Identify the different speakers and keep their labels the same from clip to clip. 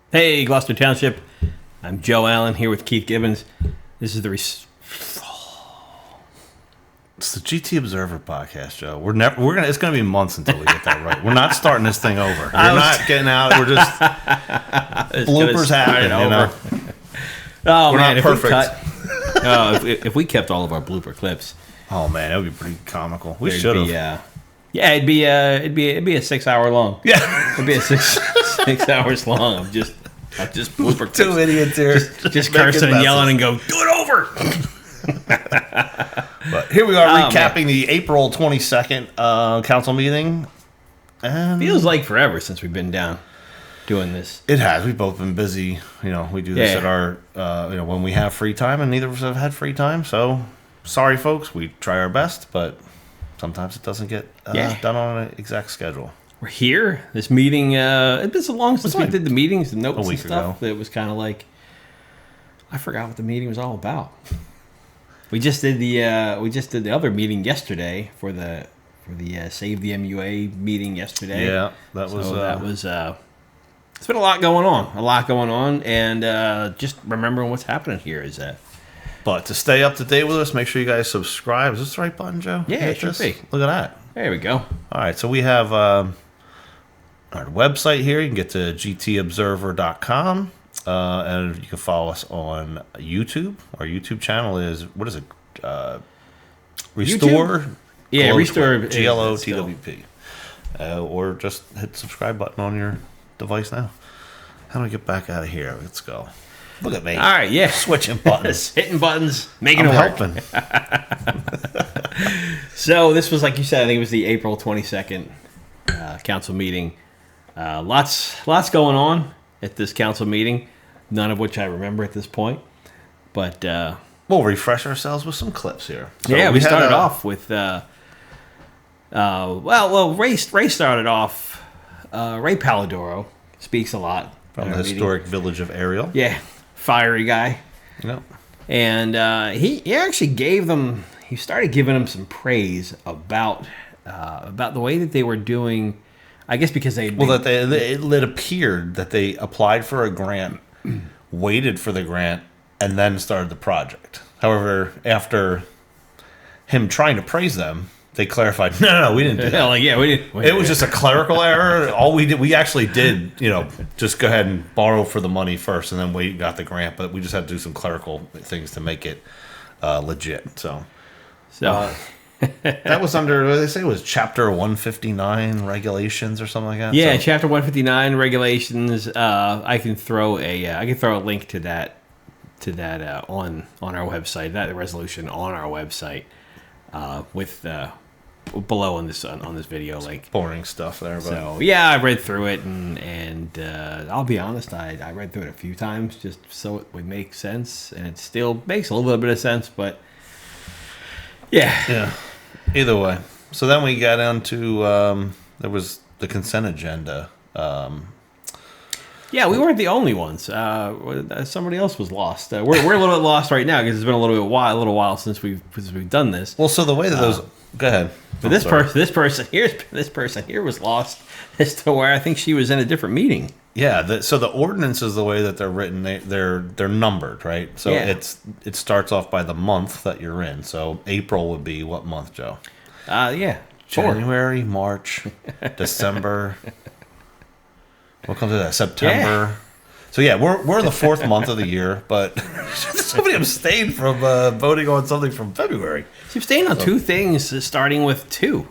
Speaker 1: Hey, Gloucester Township. I'm Joe Allen here with Keith Gibbons. This is the
Speaker 2: It's the GT Observer podcast, Joe. It's gonna be months until we get that right. We're not starting this thing over. We're not getting out. We're just bloopers happen, you know.
Speaker 1: Oh
Speaker 2: We're
Speaker 1: man,
Speaker 2: not perfect.
Speaker 1: If we kept all of our blooper clips,
Speaker 2: Oh man, that would be pretty comical. We should have.
Speaker 1: it'd be a 6 hour long.
Speaker 2: Yeah,
Speaker 1: It'd be a six hours long of just blooper clips.
Speaker 2: two idiots here,
Speaker 1: Just cursing and yelling and go, do it over.
Speaker 2: But here we are recapping the April 22nd council meeting. And
Speaker 1: Feels like forever since we've been down doing this.
Speaker 2: it has. We've both been busy. You know, we do this at our when we have free time, and neither of us have had free time. So sorry, folks. We try our best, but sometimes it doesn't get done on an exact schedule.
Speaker 1: We're here. This meeting, it's been so long since we did the meetings, the notes
Speaker 2: a week
Speaker 1: and stuff.
Speaker 2: ago.
Speaker 1: That it was kind of like, I forgot what the meeting was all about. We just did the other meeting yesterday for the Save the MUA meeting yesterday.
Speaker 2: Yeah, that was.
Speaker 1: It's been a lot going on, and just remembering what's happening here is that.
Speaker 2: But to stay up to date with us, make sure you guys subscribe. Is this the right button, Joe?
Speaker 1: Yeah, it should be.
Speaker 2: Look at that.
Speaker 1: There we go.
Speaker 2: All right, so we have our website here. You can get to gtobserver.com, and you can follow us on YouTube. Our YouTube channel is, what is it? Restore?
Speaker 1: Yeah, Restore.
Speaker 2: GLOTWP. Or just hit the subscribe button on your device now. How do I get back out of here? Let's go. Look at me.
Speaker 1: All right, yeah.
Speaker 2: Switching buttons.
Speaker 1: Hitting buttons, making
Speaker 2: I'm
Speaker 1: it work.
Speaker 2: helping.
Speaker 1: So this was, like you said, I think it was the April 22nd council meeting. Lots going on at this council meeting, none of which I remember at this point. But
Speaker 2: We'll refresh ourselves with some clips here. So
Speaker 1: we started off with Ray started off. Ray Palladoro speaks a lot
Speaker 2: from the historic village of Ariel.
Speaker 1: Yeah, fiery guy.
Speaker 2: Yep.
Speaker 1: And he actually he started giving them some praise about the way that they were doing. I guess because it
Speaker 2: appeared that they applied for a grant, waited for the grant, and then started the project. However, after him trying to praise them, they clarified, no, we didn't do that.
Speaker 1: We didn't.
Speaker 2: It was just a clerical error. All we actually did, just go ahead and borrow for the money first, and then we got the grant. But we just had to do some clerical things to make it legit. So that was under, what did they say, it was Chapter 159 regulations or something like that.
Speaker 1: Yeah,
Speaker 2: so,
Speaker 1: Chapter 159 regulations. I can throw a link to that on our website. That resolution on our website with below on this video link.
Speaker 2: boring stuff there. But.
Speaker 1: So yeah, I read through it and I'll be honest, I read through it a few times just so it would make sense, and it still makes a little bit of sense, but yeah.
Speaker 2: Either way. So then we got into there was the consent agenda.
Speaker 1: Yeah, we weren't the only ones. Somebody else was lost. We're a little bit lost right now because it's been a little while since we've done this.
Speaker 2: Well, so the way that those go ahead.
Speaker 1: But this person here was lost as to where I think she was in a different meeting.
Speaker 2: Yeah, so the ordinances, the way that they're written, they're numbered, right? So it starts off by the month that you're in. So April would be what month, Joe? January, March, December. What comes to that? September. Yeah. So yeah, we're in the fourth month of the year, but somebody abstained from voting on something from February.
Speaker 1: She abstained on two things, starting with 2.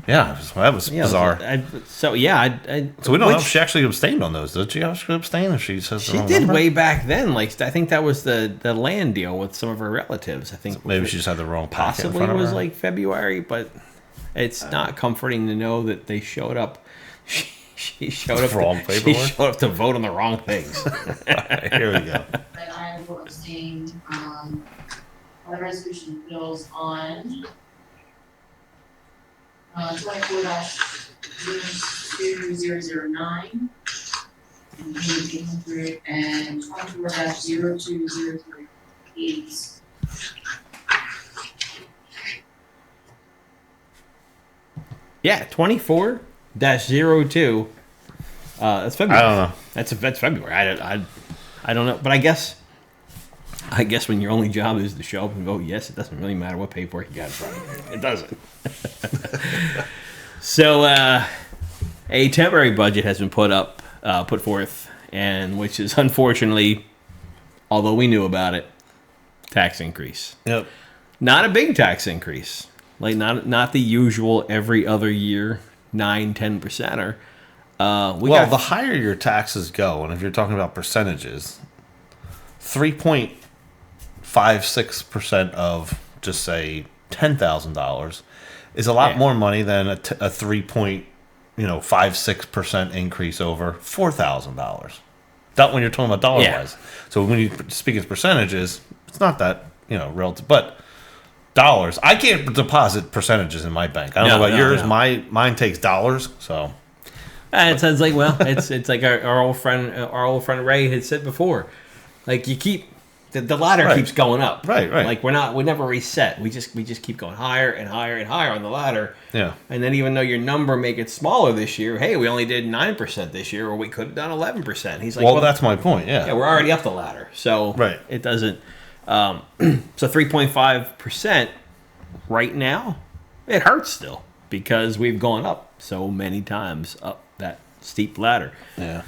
Speaker 2: Yeah, that was bizarre.
Speaker 1: So we don't
Speaker 2: know if she actually abstained on those. Did she actually abstain? If she says
Speaker 1: she did way back then. Like I think that was the land deal with some of her relatives. I think
Speaker 2: so maybe she just had the wrong packet.
Speaker 1: Possibly it was like February, but it's not comforting to know that they showed up. She showed up. She showed up to vote on the wrong things.
Speaker 2: Right, here we go.
Speaker 3: I will abstain on the resolution bills on 24-02009 and 24-0203.
Speaker 1: Yeah, 24-02 That's February.
Speaker 2: I don't know.
Speaker 1: That's February. I don't know. But I guess when your only job is to show up and vote yes, it doesn't really matter what paperwork you got in front of you. It doesn't. So a temporary budget has been put forth, and which is unfortunately, although we knew about it, tax increase.
Speaker 2: Yep.
Speaker 1: Not a big tax increase, like not the usual every other year 9-10%er.
Speaker 2: The higher your taxes go, and if you're talking about percentages, 3.56% of just say $10,000 is a lot more money than a 3.56% increase over $4,000. That when you're talking about dollar wise. So when you speak as percentages, it's not that relative, but dollars. I can't deposit percentages in my bank. I don't know about yours. No. Mine takes dollars. So
Speaker 1: it sounds like it's like our old friend Ray had said before. Like you keep the ladder keeps going up.
Speaker 2: Right.
Speaker 1: Like we never reset. We just keep going higher and higher and higher on the ladder.
Speaker 2: Yeah.
Speaker 1: And then even though your number may get smaller this year, hey, we only did 9% this year, or we could have done 11%. He's like,
Speaker 2: well, that's my point. Yeah.
Speaker 1: Yeah, we're already up the ladder, so it doesn't. So 3.5% right now, it hurts still because we've gone up so many times up that steep ladder.
Speaker 2: Yeah.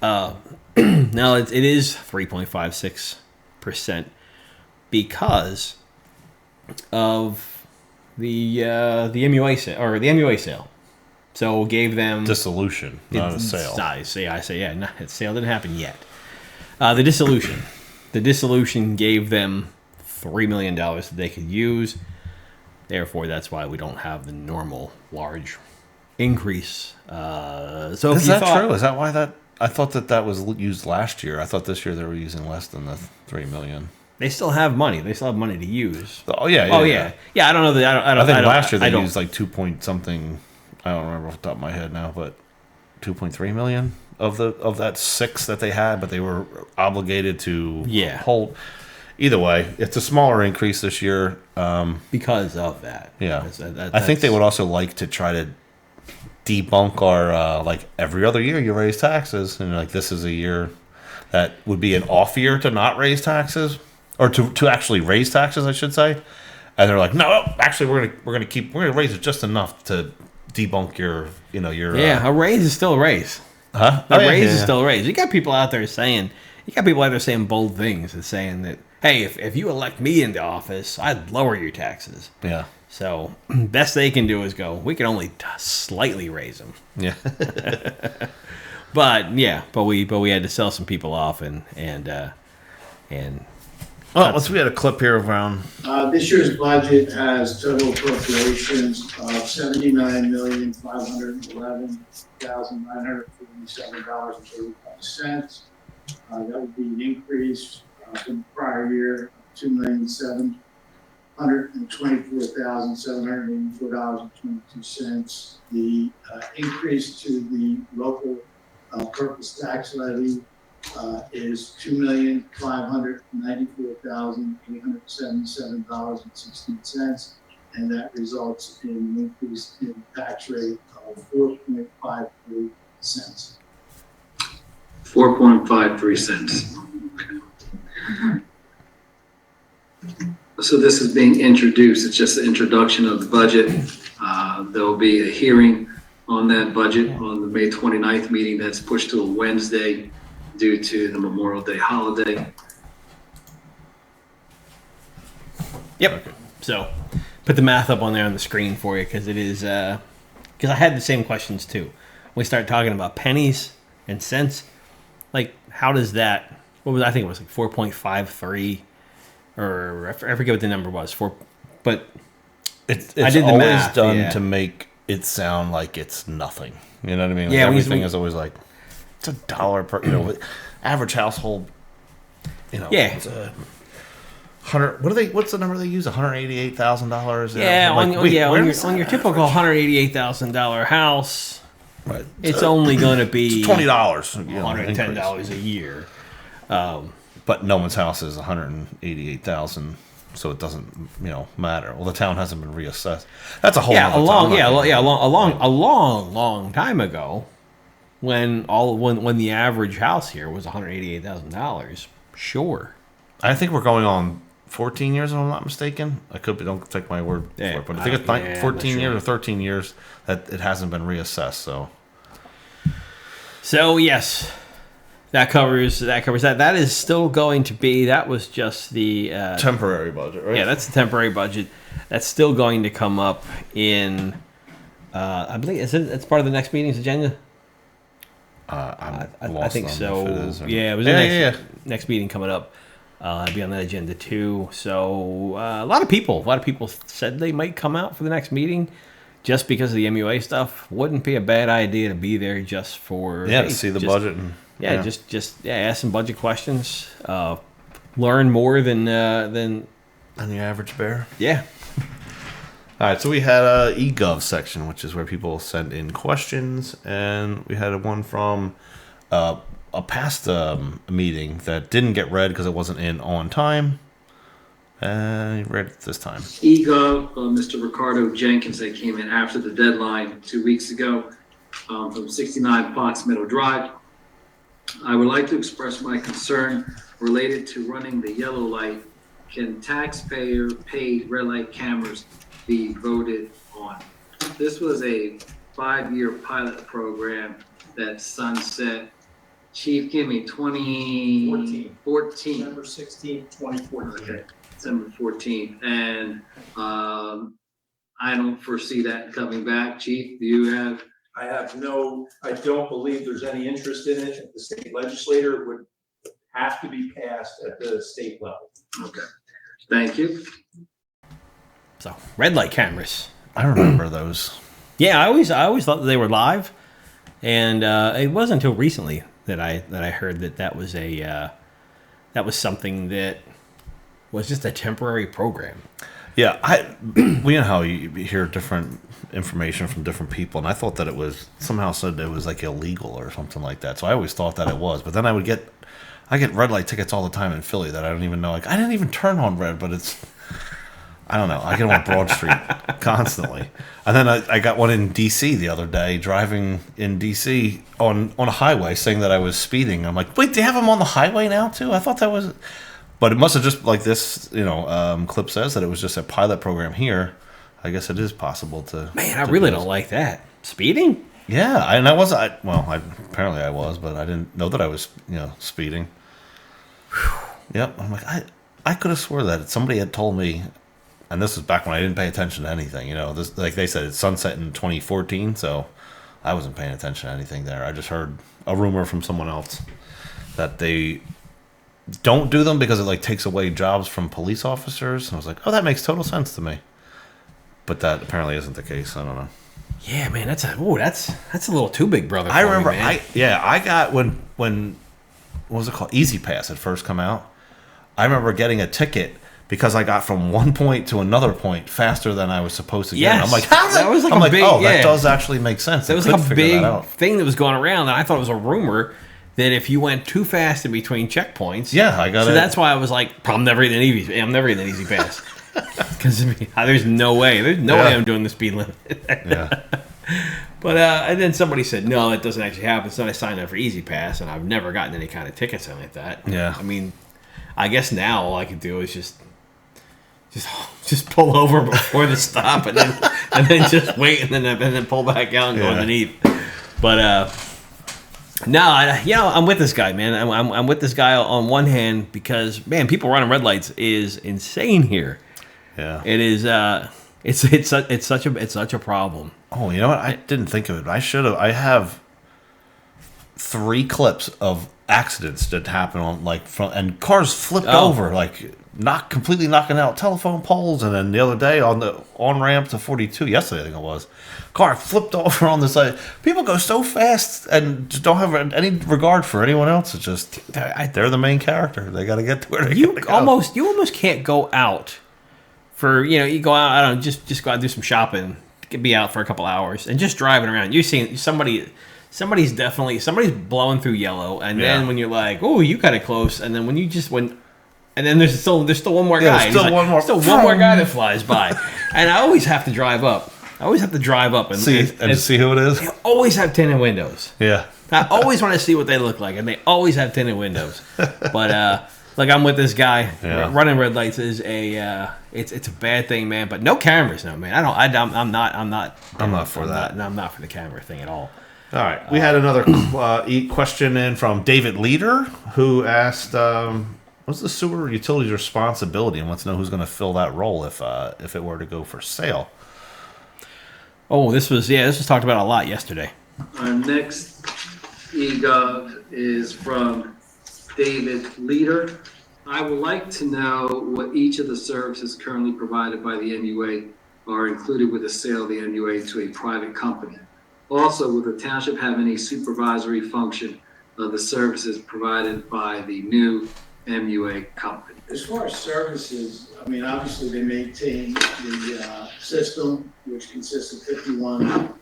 Speaker 1: Now it is 3.56% because of the MUA sale or the MUA sale. So gave them
Speaker 2: dissolution, not a sale.
Speaker 1: I say the sale didn't happen yet. The dissolution. The dissolution gave them $3 million that they could use. Therefore, that's why we don't have the normal large increase. So
Speaker 2: is that true? Is that why that? I thought that was used last year. I thought this year they were using less than the $3 million.
Speaker 1: They still have money. They still have money to use.
Speaker 2: Oh yeah.
Speaker 1: Yeah, I don't know that.
Speaker 2: I think last year they used like 2 point something. I don't remember off the top of my head now, but 2.3 million of that 6 that they had, but they were obligated to hold. Either way, it's a smaller increase this year
Speaker 1: because of that.
Speaker 2: Yeah, I think they would also like to try to debunk our like every other year you raise taxes, and like this is a year that would be an off year to not raise taxes or to actually raise taxes, I should say. And they're like, no, actually we're gonna raise it just enough to debunk your
Speaker 1: a raise is still a raise.
Speaker 2: Huh?
Speaker 1: A raise is still a raise. You got people out there saying bold things and saying that, hey, if you elect me into office, I'd lower your taxes.
Speaker 2: Yeah.
Speaker 1: So best they can do is go, we can only slightly raise them.
Speaker 2: Yeah.
Speaker 1: but we had to sell some people off and
Speaker 4: we had a clip here around. This year's budget has total appropriations of $79,511,947.35. That would be an increase from the prior year of $2,724,784.22. The increase to the local purpose tax levy is $2,594,877.16, and that results in an increase in tax rate of 4.53 cents.
Speaker 5: 4.53 cents. So this is being introduced. It's just the introduction of the budget. There will be a hearing on that budget on the May 29th meeting that's pushed to a Wednesday due to the Memorial Day holiday.
Speaker 1: Yep. So put the math up on there on the screen for you because it is because I had the same questions too. We start talking about pennies and cents. Like, how does that? I think it was like 4.53, or I forget what the number was. But
Speaker 2: it's always done to make it sound like it's nothing. You know what I mean? Like everything is always like it's $1 per. Average household. It's a $100. What's the number they use? $188,000.
Speaker 1: Yeah, on your typical $188,000 house.
Speaker 2: Right.
Speaker 1: It's only going to be
Speaker 2: $20,
Speaker 1: $110 a year.
Speaker 2: But no one's house is $188,000, so it doesn't matter. Well, the town hasn't been reassessed. That's a whole
Speaker 1: a long time ago. when the average house here was $188,000. Sure.
Speaker 2: I think we're going on 14 years, if I'm not mistaken. I could be, don't take my word for it, but I think it's 14 years or 13 years that it hasn't been reassessed.
Speaker 1: So yes, that covers that. That is still going to be. That was just the
Speaker 2: temporary budget, right?
Speaker 1: Yeah, that's the temporary budget. That's still going to come up in. I believe it's part of the next meeting's agenda. I think so. It was the next meeting coming up. It'll be on that agenda too. So a lot of people said they might come out for the next meeting, just because of the MUA stuff. Wouldn't be a bad idea to be there just for
Speaker 2: to see the budget.
Speaker 1: Just ask some budget questions. Learn more than
Speaker 2: the average bear.
Speaker 1: Yeah.
Speaker 2: All right, so we had a E-GOV section, which is where people send in questions, and we had one from a past meeting that didn't get read because it wasn't in on time, and he read it this time.
Speaker 5: E-GOV, Mr. Ricardo Jenkins, that came in after the deadline 2 weeks ago, from 69 Fox Meadow Drive. I would like to express my concern related to running the yellow light. Can taxpayer-paid red light cameras be voted on? This was a 5-year pilot program that sunset. Chief, give me 2014.
Speaker 4: December 16, 2014.
Speaker 5: Okay, December 14th. And I don't foresee that coming back. Chief, do you have?
Speaker 6: I don't believe there's any interest in it. The state legislator would have to be passed at the state level.
Speaker 5: Okay, thank you.
Speaker 1: So red light cameras.
Speaker 2: I remember those.
Speaker 1: Yeah, I always thought that they were live, and it wasn't until recently that I heard that was something that was just a temporary program.
Speaker 2: Yeah, we know how you hear different information from different people, and I thought that it was somehow said it was like illegal or something like that. So I always thought that it was, but then I get red light tickets all the time in Philly that I don't even know. Like, I didn't even turn on red, but I don't know. I get them on Broad Street constantly. And then I got one in D.C. the other day, driving in D.C. on a highway, saying that I was speeding. I'm like, wait, they have them on the highway now too? I thought that was, but it must have just, like this, clip says, that it was just a pilot program here. I guess it is possible to. Man,
Speaker 1: I really don't like that. Speeding?
Speaker 2: Yeah, and apparently I was, but I didn't know that I was, speeding. Yep, I'm like, I could have swore that somebody had told me. And this was back when I didn't pay attention to anything, This, like they said, it's sunset in 2014, so I wasn't paying attention to anything there. I just heard a rumor from someone else that they don't do them because it takes away jobs from police officers. And I was like, oh, that makes total sense to me. But that apparently isn't the case. I don't know.
Speaker 1: Yeah, man, that's a little too big, brother.
Speaker 2: I remember,
Speaker 1: me, man.
Speaker 2: I got when what was it called? Easy Pass had first come out. I remember getting a ticket because I got from one point to another point faster than I was supposed to get.
Speaker 1: Yes.
Speaker 2: I'm like, that does actually make sense.
Speaker 1: That was like a big thing that was going around, and I thought it was a rumor that if you went too fast in between checkpoints,
Speaker 2: I got it.
Speaker 1: So that's why I was like, I'm never in an Easy Pass because there's no way I'm doing the speed limit.
Speaker 2: Yeah.
Speaker 1: But and then somebody said, no, it doesn't actually happen. So I signed up for Easy Pass, and I've never gotten any kind of tickets like that.
Speaker 2: Yeah.
Speaker 1: I mean, I guess now all I could do is just pull over before the stop, and then just wait, and then pull back out and go underneath. But no, I'm with this guy, man. I'm with this guy on one hand because, man, people running red lights is insane here.
Speaker 2: Yeah,
Speaker 1: it is. It's such a problem.
Speaker 2: Oh, you know what? I didn't think of it. I should have. I have 3 clips of accidents that happen on and cars flipped over, completely knocking out telephone poles. And then the other day on the on-ramp to 42, yesterday I think it was, car flipped over on the side. People go so fast and just don't have any regard for anyone else. It's just they're the main character. They got to get to where they gotta go. You almost can't go out for you go out. I don't know, just go out and do some shopping. Be out for a couple hours and just driving around. You're seeing somebody's blowing through yellow, and then when you're like, oh, you got it close, and then when you just went. And then there's still one more guy. There's still
Speaker 1: one more guy that flies by, and I always have to drive up. and
Speaker 2: see who it is.
Speaker 1: You always have tinted windows.
Speaker 2: Yeah,
Speaker 1: I always want to see what they look like, and they always have tinted windows. But like I'm with this guy.
Speaker 2: Yeah.
Speaker 1: Running red lights is it's a bad thing, man. But no cameras, no, man. I'm not for that. I'm not for the camera thing at all.
Speaker 2: All right. We had another question in from David Leader, who asked, what's the sewer utilities responsibility, and wants to know who's going to fill that role if it were to go for sale.
Speaker 1: Oh, this was talked about a lot yesterday.
Speaker 5: Our next E-GOV is from David Leader. I would like to know what each of the services currently provided by the MUA are included with the sale of the MUA to a private company. Also, will the township have any supervisory function of the services provided by the new MUA company?
Speaker 4: As far as services, I mean, obviously they maintain the system, which consists of 51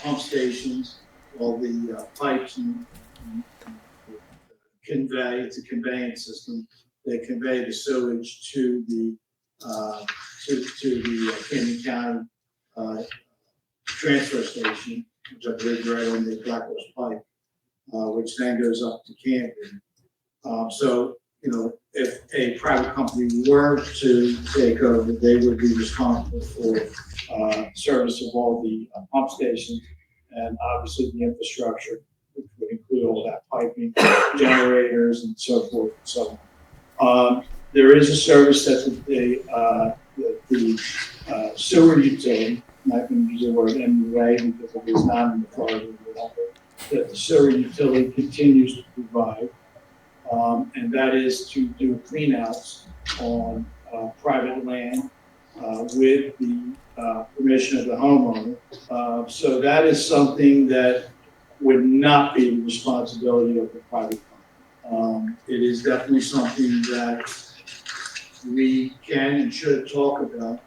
Speaker 4: pump stations, all the pipes and convey. It's a conveyance system. They convey the sewage to the Camden County transfer station, which I believe is right on the Black Horse Pike, which then goes up to Camden. So, you know, if a private company were to take over, they would be responsible for service of all the pump stations and obviously the infrastructure, which would include all that piping, generators, and so forth and so on. There is a service that the sewer utility, I'm not going to use the word MUA because it is not in the authority that the sewer utility continues to provide. And that is to do cleanouts on private land with the permission of the homeowner. So that is something that would not be the responsibility of the private company. It is definitely something that we can and should talk about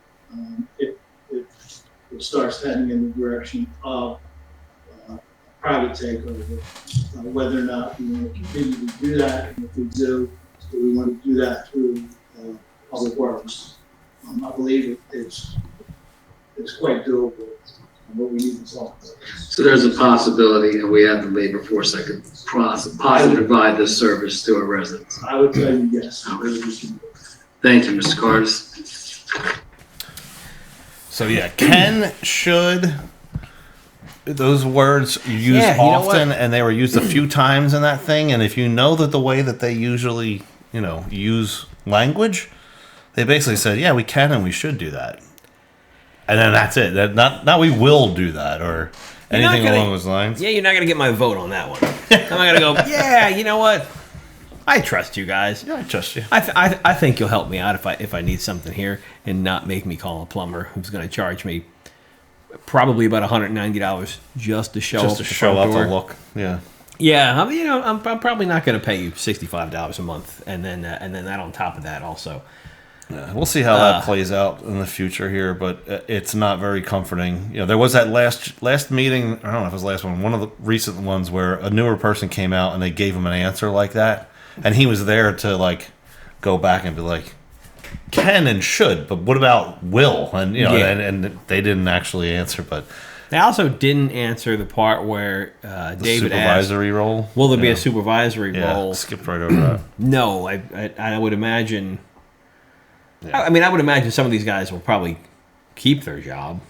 Speaker 4: if it starts heading in the direction of private takeover, whether or not we want to continue to do that, and if we do we want to do that through public works. I believe it's quite doable, but we need to talk about it.
Speaker 5: So there's a possibility, and we have the labor force that could possibly provide this service to our residents.
Speaker 4: I would tell you yes.
Speaker 5: Thank you, Mr. Cardis.
Speaker 2: So yeah, can, should, those words you use often, and they were used a few times in that thing. And if you know that the way that they usually, use language, they basically said, yeah, we can and we should do that. And then that's it. That not we will do that or anything along those lines.
Speaker 1: Yeah, you're not gonna get my vote on that one. I'm not gonna go. Yeah, you know what? I trust you guys.
Speaker 2: Yeah, I trust you.
Speaker 1: I think you'll help me out if I need something here and not make me call a plumber who's going to charge me probably about $190 just to show up. Just to show up and look.
Speaker 2: Yeah.
Speaker 1: Yeah, I'm probably not going to pay you $65 a month, and then that on top of that also.
Speaker 2: Yeah, we'll see how that plays out in the future here, but it's not very comforting. There was that last meeting. I don't know if it was the last one. One of the recent ones where a newer person came out and they gave him an answer like that. And he was there to go back and be like, can and should, but what about will? And and they didn't actually answer, but
Speaker 1: they also didn't answer the part where David
Speaker 2: supervisory
Speaker 1: asked,
Speaker 2: role.
Speaker 1: Will there be a supervisory role?
Speaker 2: Skipped right over that.
Speaker 1: No, I would imagine. Yeah. I mean, I would imagine some of these guys will probably keep their job.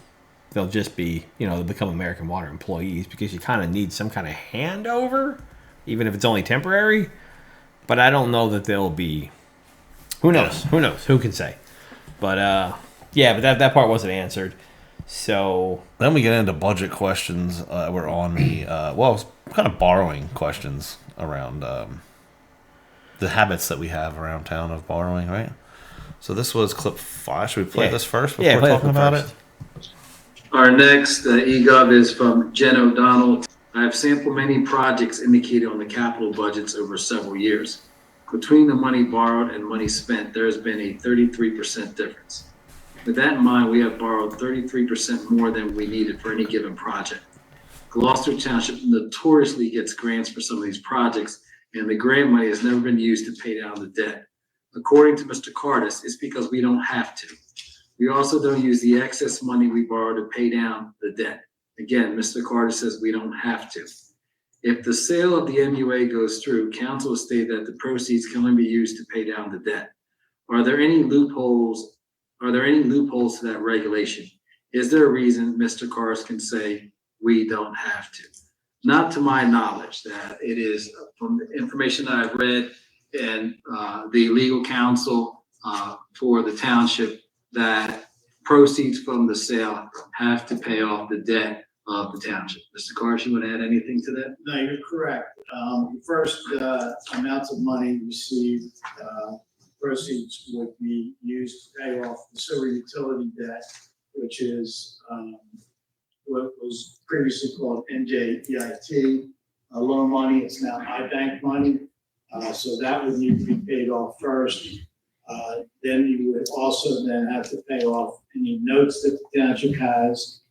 Speaker 1: They'll just be, they'll become American Water employees because you kind of need some kind of handover, even if it's only temporary. But I don't know that they'll be. Who knows? Who knows? Who can say? But but that part wasn't answered. So
Speaker 2: then we get into budget questions. We're on the kind of borrowing questions around the habits that we have around town of borrowing, right? So this was clip 5. Should we play this first before talking about it?
Speaker 5: Our next E-GOV is from Jen O'Donnell. I have sampled many projects indicated on the capital budgets over several years. Between the money borrowed and money spent, there has been a 33% difference. With that in mind, we have borrowed 33% more than we needed for any given project. Gloucester Township notoriously gets grants for some of these projects, and the grant money has never been used to pay down the debt. According to Mr. Cardis, it's because we don't have to. We also don't use the excess money we borrow to pay down the debt. Again, Mr. Carter says we don't have to. If the sale of the MUA goes through, council will state that the proceeds can only be used to pay down the debt. Are there any loopholes? Are there any loopholes to that regulation? Is there a reason Mr. Cardis can say we don't have to? Not to my knowledge. That it is from the information that I've read and the legal counsel for the township that proceeds from the sale have to pay off the debt of the township. Mr. Cardis, you want to add anything to that?
Speaker 4: No, you're correct. The first amounts of money received, proceeds would be used to pay off the sewer utility debt, which is what was previously called NJEIT loan money. It's now iBank money. So that would need to be paid off first. Then you would also then have to pay off any notes that the township has,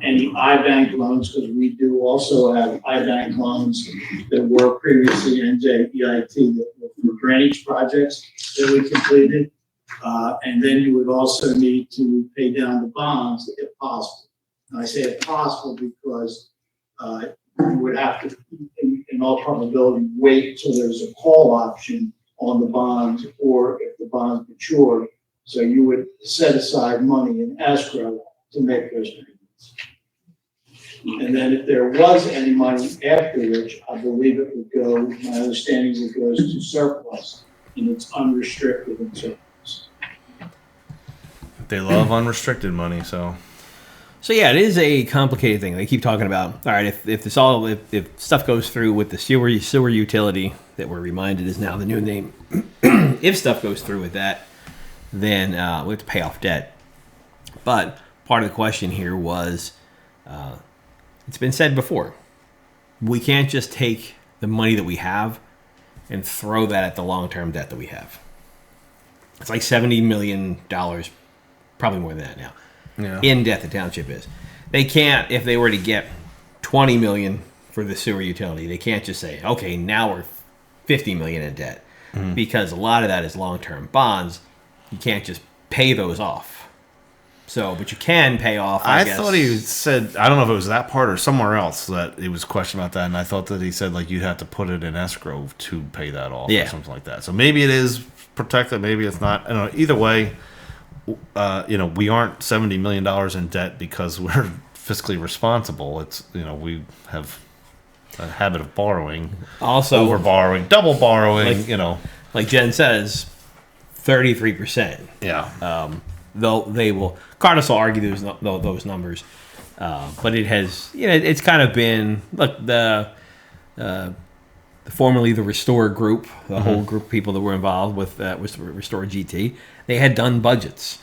Speaker 4: any iBank loans, because we do also have iBank loans that were previously NJEIT that were for drainage projects that we completed. And then you would also need to pay down the bonds if possible. And I say if possible because you would have to, in all probability, wait till there's a call option on the bonds or if the bonds mature. So you would set aside money in escrow to make those payments. And then if there was any money after which, I believe it would go, my understanding is it goes to surplus and it's unrestricted in surplus.
Speaker 2: They love unrestricted money, so.
Speaker 1: So yeah, it is a complicated thing. They keep talking about, all right, if stuff goes through with the sewer utility that we're reminded is now the new name, if stuff goes through with that, then we have to pay off debt. But part of the question here was, it's been said before, we can't just take the money that we have and throw that at the long-term debt that we have. It's like $70 million, probably more than that now.
Speaker 2: Yeah.
Speaker 1: In debt the township is. They can't, if they were to get $20 million for the sewer utility, they can't just say, okay, now we're $50 million in debt, because a lot of that is long-term bonds. You can't just pay those off. So, but you can pay off. I guess.
Speaker 2: Thought he said, I don't know if it was that part or somewhere else that it was questioned about that, and I thought that he said like you'd have to put it in escrow to pay that off, or something like that. So maybe it is protected, maybe it's not. I don't know. Either way. We aren't $70 million in debt because we're fiscally responsible. It's, we have a habit of borrowing,
Speaker 1: also
Speaker 2: over borrowing, double borrowing,
Speaker 1: like Jen says, 33%.
Speaker 2: Yeah.
Speaker 1: Though they will, Cardis will argue those numbers, but it has, it's kind of been, look, the formerly the Restore group, the whole group of people that were involved with Restore GT, they had done budgets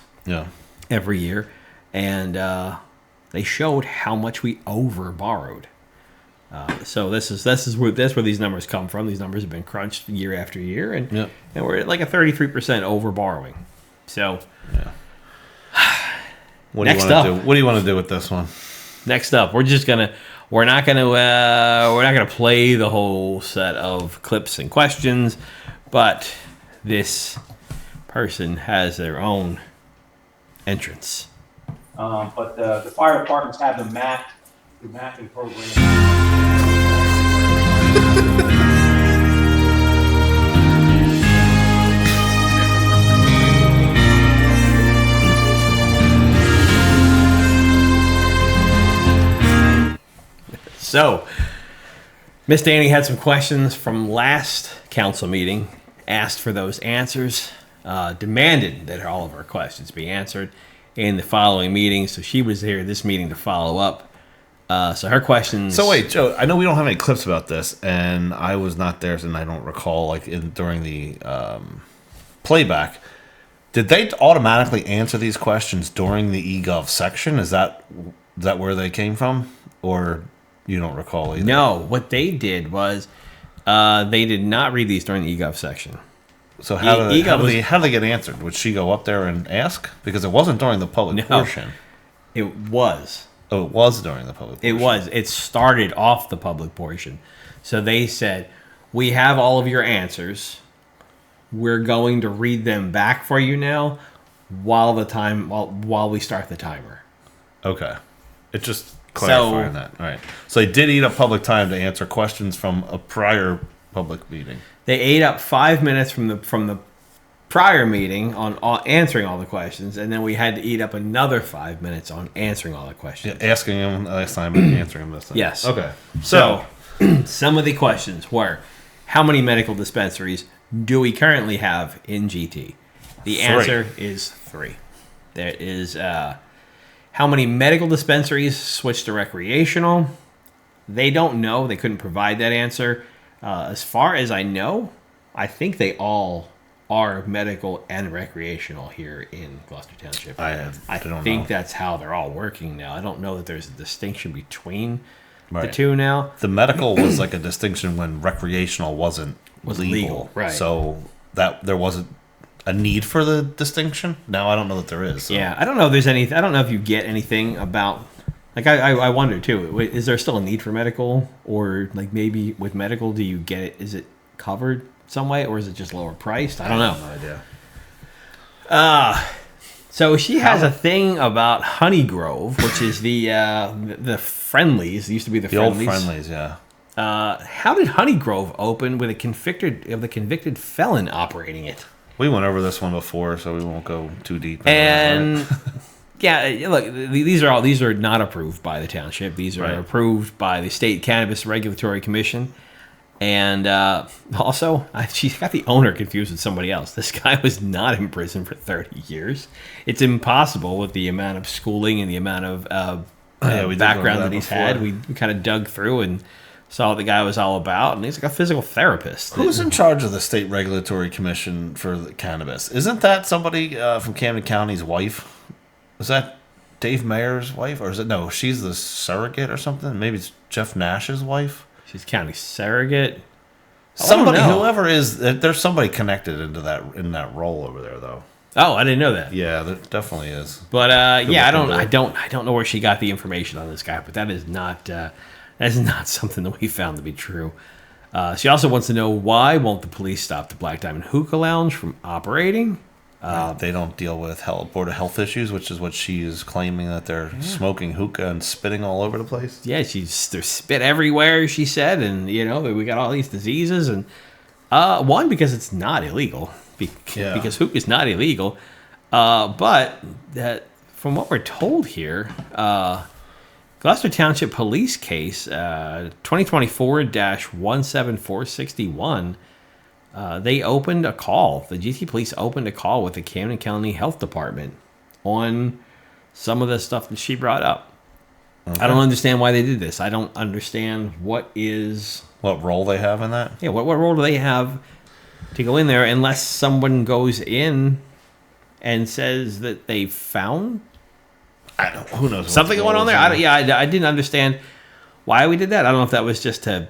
Speaker 1: every year, and they showed how much we over borrowed. So that's where these numbers come from. These numbers have been crunched year after year, and we're at like a 33% over borrowing. So
Speaker 2: what do you want to do? What do you want to do with this one?
Speaker 1: Next up, we're not gonna play the whole set of clips and questions, but this person has their own entrance.
Speaker 6: But the fire departments have the mapping program.
Speaker 1: So, Miss Danny had some questions from last council meeting, asked for those answers, demanded that all of our questions be answered in the following meeting. So she was here this meeting to follow up. So her questions.
Speaker 2: So wait, Joe, I know we don't have any clips about this, and I was not there, and I don't recall during the playback. Did they automatically answer these questions during the E-GOV section? Is that where they came from, or you don't recall either?
Speaker 1: No, what they did was they did not read these during the E-GOV section.
Speaker 2: So how did they get answered? Would she go up there and ask? Because it wasn't during the public portion.
Speaker 1: It was.
Speaker 2: Oh, it was during the public portion.
Speaker 1: It was. It started off the public portion. So they said, we have all of your answers. We're going to read them back for you now while we start the timer.
Speaker 2: Okay. It just clarifying that. All right. So they did eat up public time to answer questions from a prior public meeting.
Speaker 1: They ate up 5 minutes from the prior meeting on answering all the questions, and then we had to eat up another 5 minutes on answering all the questions.
Speaker 2: Yeah, asking them last time and answering them this time.
Speaker 1: Yes.
Speaker 2: Okay.
Speaker 1: So some of the questions were, how many medical dispensaries do we currently have in GT? The answer is 3. There is how many medical dispensaries switched to recreational? They don't know. They couldn't provide that answer. As far as I know, I think they all are medical and recreational here in Gloucester Township.
Speaker 2: I don't
Speaker 1: think
Speaker 2: know.
Speaker 1: that's how they're all working now. I don't know that there's a distinction between the
Speaker 2: Right.
Speaker 1: two now.
Speaker 2: The medical was like a distinction when recreational wasn't legal.
Speaker 1: Right.
Speaker 2: So that there wasn't a need for the distinction. Now I don't know that there is. So.
Speaker 1: Yeah, I don't know if there's any. I don't know if you get anything about. Like I wonder too. Is there still a need for medical, or like maybe with medical, do you get it? Is it covered some way, or is it just lower priced? I don't know.
Speaker 2: No idea.
Speaker 1: So she has a thing about Honey Grove, which is the Friendlies. It used to be
Speaker 2: The old Friendlies, yeah.
Speaker 1: How did Honey Grove open with a convicted felon operating it?
Speaker 2: We went over this one before, so we won't go too deep.
Speaker 1: And yeah, look, these are not approved by the township. These are
Speaker 2: Right.
Speaker 1: approved by the State Cannabis Regulatory Commission. And also, she got the owner confused with somebody else. This guy was not in prison for 30 years. It's impossible with the amount of schooling and the amount of
Speaker 2: we did go
Speaker 1: background
Speaker 2: over
Speaker 1: that he's
Speaker 2: before.
Speaker 1: had. We kind of dug through and saw what the guy was all about. And he's like a physical therapist.
Speaker 2: Who's in charge of the State Regulatory Commission for the cannabis? Isn't that somebody from Camden County's wife? Is that Dave Mayer's wife? Or is it, no, she's the surrogate or something? Maybe it's Jeff Nash's wife?
Speaker 1: She's county surrogate.
Speaker 2: Somebody,
Speaker 1: know.
Speaker 2: whoever is, there's somebody connected in that role over there, though.
Speaker 1: Oh, I didn't know that.
Speaker 2: Yeah, there definitely is.
Speaker 1: But yeah,
Speaker 2: look into
Speaker 1: I don't know where she got the information on this guy, but that is not something that we found to be true. She also wants to know, why won't the police stop the Black Diamond Hookah Lounge from operating?
Speaker 2: They don't deal with Board of Health issues, which is what she is claiming, that they're smoking hookah and spitting all over the place.
Speaker 1: Yeah, there's spit everywhere, she said, and we got all these diseases, and one, because it's not illegal, because hookah is not illegal, but that from what we're told here, Gloucester Township Police case 2024-17461. They opened a call. The GT Police opened a call with the Camden County Health Department on some of the stuff that she brought up. Okay. I don't understand why they did this. I don't understand what
Speaker 2: role they have in that.
Speaker 1: Yeah, what role do they have to go in there unless someone goes in and says that they found
Speaker 2: Who knows
Speaker 1: something going on there? I didn't understand why we did that. I don't know if that was just to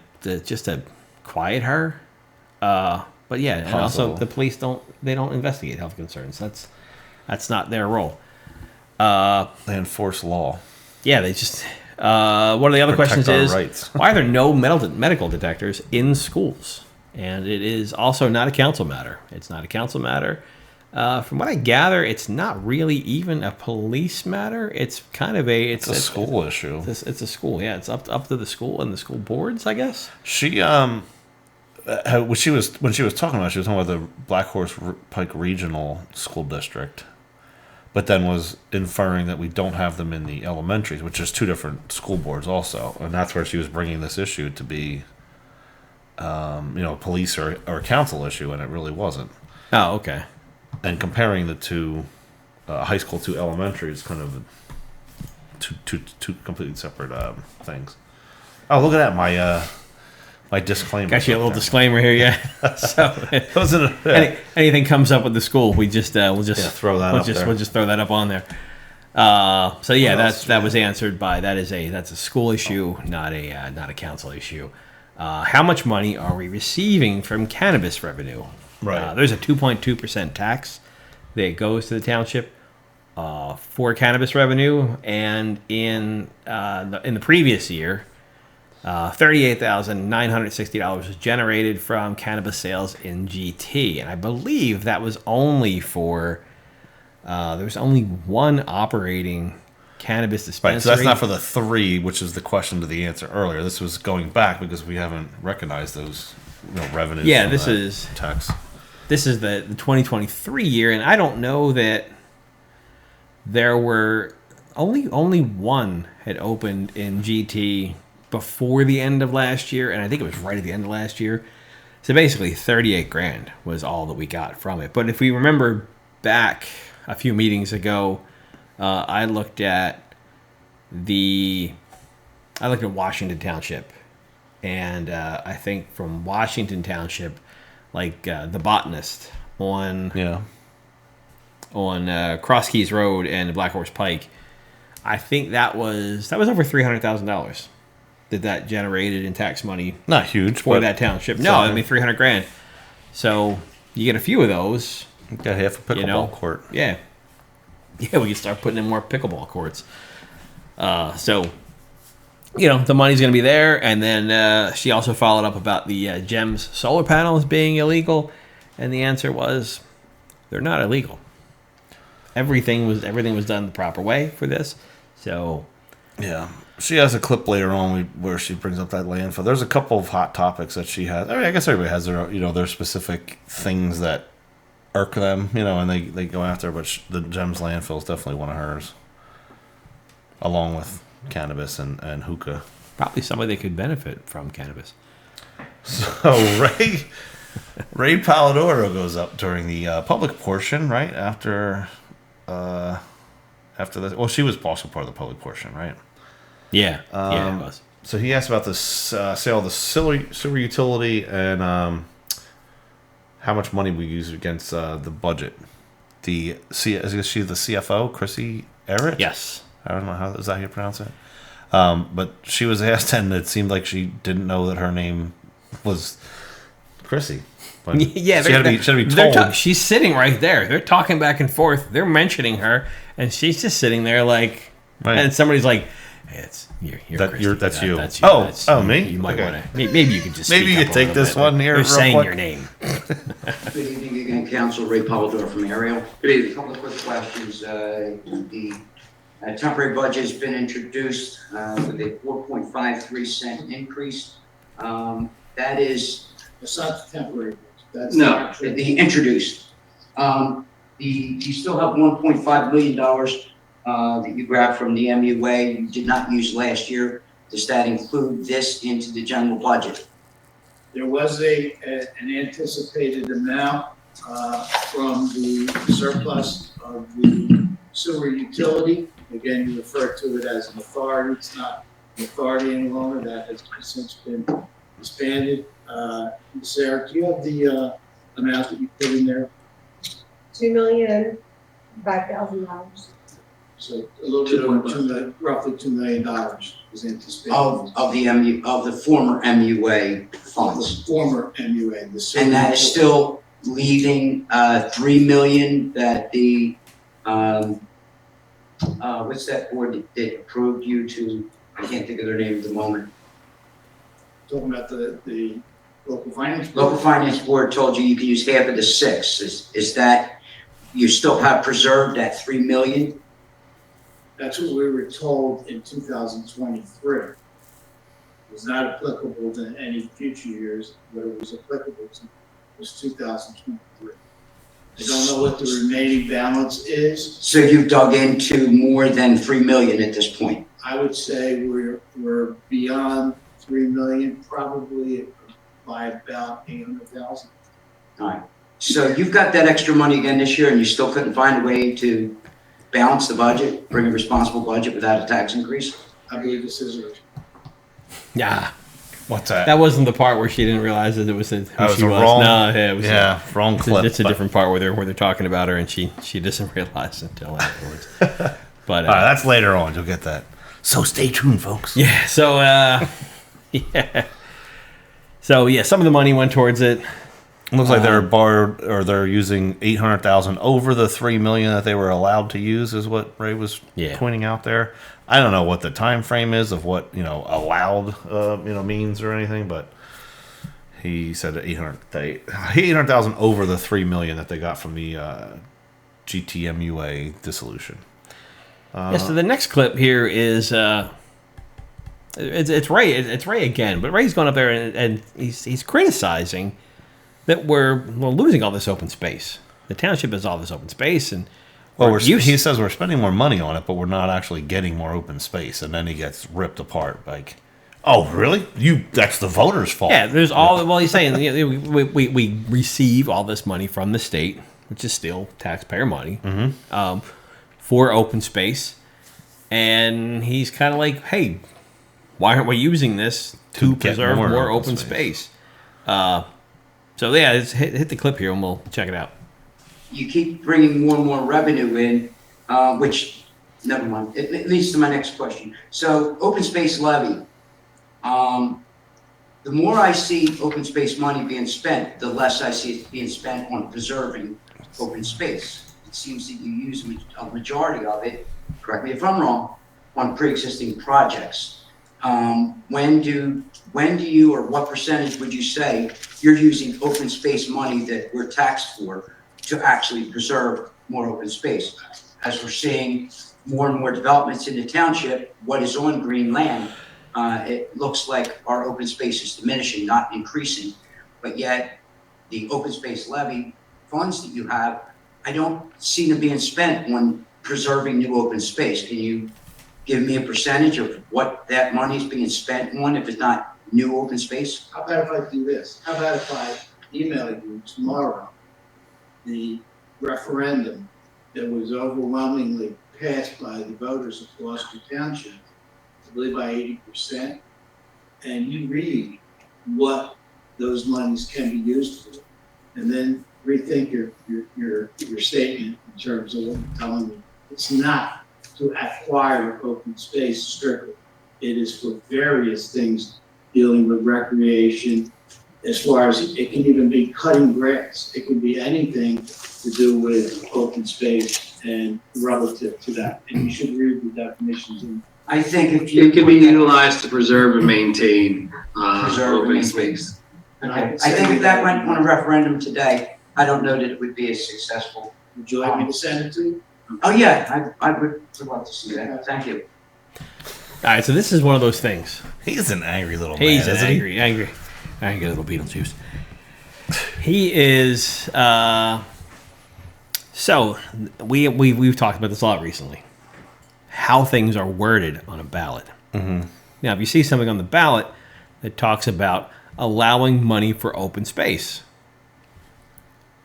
Speaker 1: quiet her. But yeah, and also the police don't investigate health concerns. That's not their role.
Speaker 2: They enforce law.
Speaker 1: Yeah, they just. One of the other questions is, why are there no medical detectors in schools? And it is also not a council matter. It's not a council matter. From what I gather, it's not really even a police matter. It's kind of a
Speaker 2: school issue.
Speaker 1: It's a school. Yeah, it's up to the school and the school boards, I guess.
Speaker 2: She when she was talking about the Black Horse Pike Regional School District, but then was inferring that we don't have them in the elementaries, which is two different school boards also, and that's where she was bringing this issue to be, police or a council issue, and it really wasn't.
Speaker 1: Oh, okay.
Speaker 2: And comparing the two, high school to elementary, is kind of two completely separate things. Oh, look at that! My disclaimer.
Speaker 1: Got you a little disclaimer here, yeah. So anything comes up with the school, we'll just
Speaker 2: throw that up there.
Speaker 1: We'll just throw that up on there. So yeah, that was answered by that's a school issue, not a council issue. How much money are we receiving from cannabis revenue?
Speaker 2: Right.
Speaker 1: There's a 2.2% tax that goes to the township for cannabis revenue, and in the previous year, $38,960 was generated from cannabis sales in GT, and I believe that was only for there was only one operating cannabis dispensary.
Speaker 2: Right, so that's not for the 3, which is the question to the answer earlier. This was going back because we haven't recognized those revenues.
Speaker 1: Yeah,
Speaker 2: from
Speaker 1: this
Speaker 2: that
Speaker 1: is
Speaker 2: tax.
Speaker 1: This is the 2023 year, and I don't know that there were only one had opened in GT before the end of last year, and I think it was right at the end of last year. So basically, 38 grand was all that we got from it. But if we remember back a few meetings ago, I looked at Washington Township, and I think from Washington Township, like the Botanist on Cross Keys Road and Black Horse Pike, I think that was over $300,000 that generated in tax money.
Speaker 2: Not huge
Speaker 1: for that township. No, I mean 300 grand. So you get a few of those.
Speaker 2: You got half a pickleball court.
Speaker 1: Yeah, we can start putting in more pickleball courts. So the money's going to be there. And then she also followed up about the GEMS solar panels being illegal, and the answer was they're not illegal. Everything was done the proper way for this. So
Speaker 2: yeah, she has a clip later on where she brings up that landfill. There's a couple of hot topics that she has. I mean, I guess everybody has their their specific things that irk them, and they go after. But the GEMS landfill is definitely one of hers, along with cannabis and hookah.
Speaker 1: Probably somebody that could benefit from cannabis.
Speaker 2: So Ray Palladoro goes up during the public portion, right after this. Well, she was also part of the public portion, right?
Speaker 1: Yeah, it was.
Speaker 2: So he asked about the sale of the sewer utility and how much money we use against the budget. Is she the CFO, Chrissy Errett?
Speaker 1: Yes.
Speaker 2: I don't know how is that how you pronounce it. But she was asked, and it seemed like she didn't know that her name was Chrissy. But
Speaker 1: yeah,
Speaker 2: she had to be told.
Speaker 1: She's sitting right there. They're talking back and forth. They're mentioning her, and she's just sitting there like. Right. And somebody's like, "Hey, it's you're Christy.
Speaker 2: That's you.
Speaker 1: That's you.
Speaker 2: Oh, me.
Speaker 1: You might want to. Maybe you could just.
Speaker 2: Maybe you could take this one here.
Speaker 1: They're saying your name.
Speaker 7: Good evening again, Council. Ray Polidor from Ariel. Good evening. A couple of quick questions. The temporary budget has been introduced with a 4.53 cent increase. That is.
Speaker 4: It's not the temporary. That's
Speaker 7: no, the introduced. You still have $1.5 million that you grabbed from the MUA you did not use last year. Does that include this into the general budget?
Speaker 4: There was an anticipated amount from the surplus of the sewer utility. Again, you refer to it as an authority. It's not an authority any longer. That has since been expanded. Sarah, do you have the amount that you put in there?
Speaker 8: $2,005,000.
Speaker 4: So a little bit over roughly $2 million is anticipated.
Speaker 7: Of the former MUA funds.
Speaker 4: The former MUA.
Speaker 7: And that is still leaving $3 million that the what's that board that approved you to? I can't think of their name at the moment.
Speaker 4: Talking about the local finance board?
Speaker 7: Local finance board told you can use half of the 6. Is that you still have preserved that $3 million?
Speaker 4: That's what we were told in 2023. It was not applicable to any future years. What it was applicable to was 2023. I don't know what the remaining balance is.
Speaker 7: So you've dug into more than $3 million at this point?
Speaker 4: I would say we're beyond $3 million, probably by about 800,000.
Speaker 7: All right. So you've got that extra money again this year, and you still couldn't find a way to balance the budget, bring a responsible budget without a tax increase?
Speaker 4: I believe this is it.
Speaker 1: Yeah.
Speaker 2: What's that?
Speaker 1: That wasn't the part where she didn't realize that it was who she was.
Speaker 2: Wrong,
Speaker 1: no, yeah, it was
Speaker 2: wrong clip.
Speaker 1: It's a different part where they're talking about her, and she doesn't realize until afterwards. But
Speaker 2: that's later on. You'll get that. So stay tuned, folks.
Speaker 1: Yeah. So yeah. So yeah, some of the money went towards it.
Speaker 2: It looks like they're borrowed or they're using $800,000 over the $3 million that they were allowed to use, is what Ray was pointing out there. I don't know what the time frame is of what allowed means or anything, but he said $800,000 over the $3 million that they got from the GTMUA dissolution.
Speaker 1: So the next clip here is it's Ray. It's Ray again, but Ray's gone up there and he's criticizing that we're losing all this open space. The township has all this open space, and
Speaker 2: he says we're spending more money on it, but we're not actually getting more open space. And then he gets ripped apart. Like, oh, really? That's the voters' fault.
Speaker 1: Yeah, there's all. Well, he's saying we receive all this money from the state, which is still taxpayer money, for open space, and he's kind of like, hey, why aren't we using this to preserve more open space? So yeah, let's hit the clip here and we'll check it out.
Speaker 7: You keep bringing more and more revenue in, which, never mind, it leads to my next question. So open space levy, the more I see open space money being spent, the less I see it being spent on preserving open space. It seems that you use a majority of it, correct me if I'm wrong, on pre-existing projects. When do you, or what percentage would you say you're using open space money that we're taxed for to actually preserve more open space? As we're seeing more and more developments in the township, what is on green land, it looks like our open space is diminishing, not increasing. But yet, the open space levy funds that you have, I don't see them being spent on preserving new open space. Can you give me a percentage of what that money is being spent on if it's not new open space?
Speaker 4: How about if I do this? How about if I email you tomorrow the referendum that was overwhelmingly passed by the voters of Gloucester Township, I believe by 80%, and you read what those monies can be used for, and then rethink your statement in terms of what you're telling me. It's not to acquire open space strictly. It is for various things dealing with recreation, as far as it can even be cutting grass. It can be anything to do with open space and relative to that. And you should read the definitions.
Speaker 7: I think if you
Speaker 5: It can be utilized to preserve and maintain open space.
Speaker 7: I think if that went on a referendum today, I don't know that it would be as successful.
Speaker 4: Would you like me to send it to you?
Speaker 7: Oh yeah, I would love to see that. Thank you.
Speaker 1: All right, so this is one of those things.
Speaker 2: He's an angry little man.
Speaker 1: He's an angry little Beetlejuice. He is. So we've talked about this a lot recently. How things are worded on a ballot.
Speaker 2: Mm-hmm.
Speaker 1: Now, if you see something on the ballot that talks about allowing money for open space,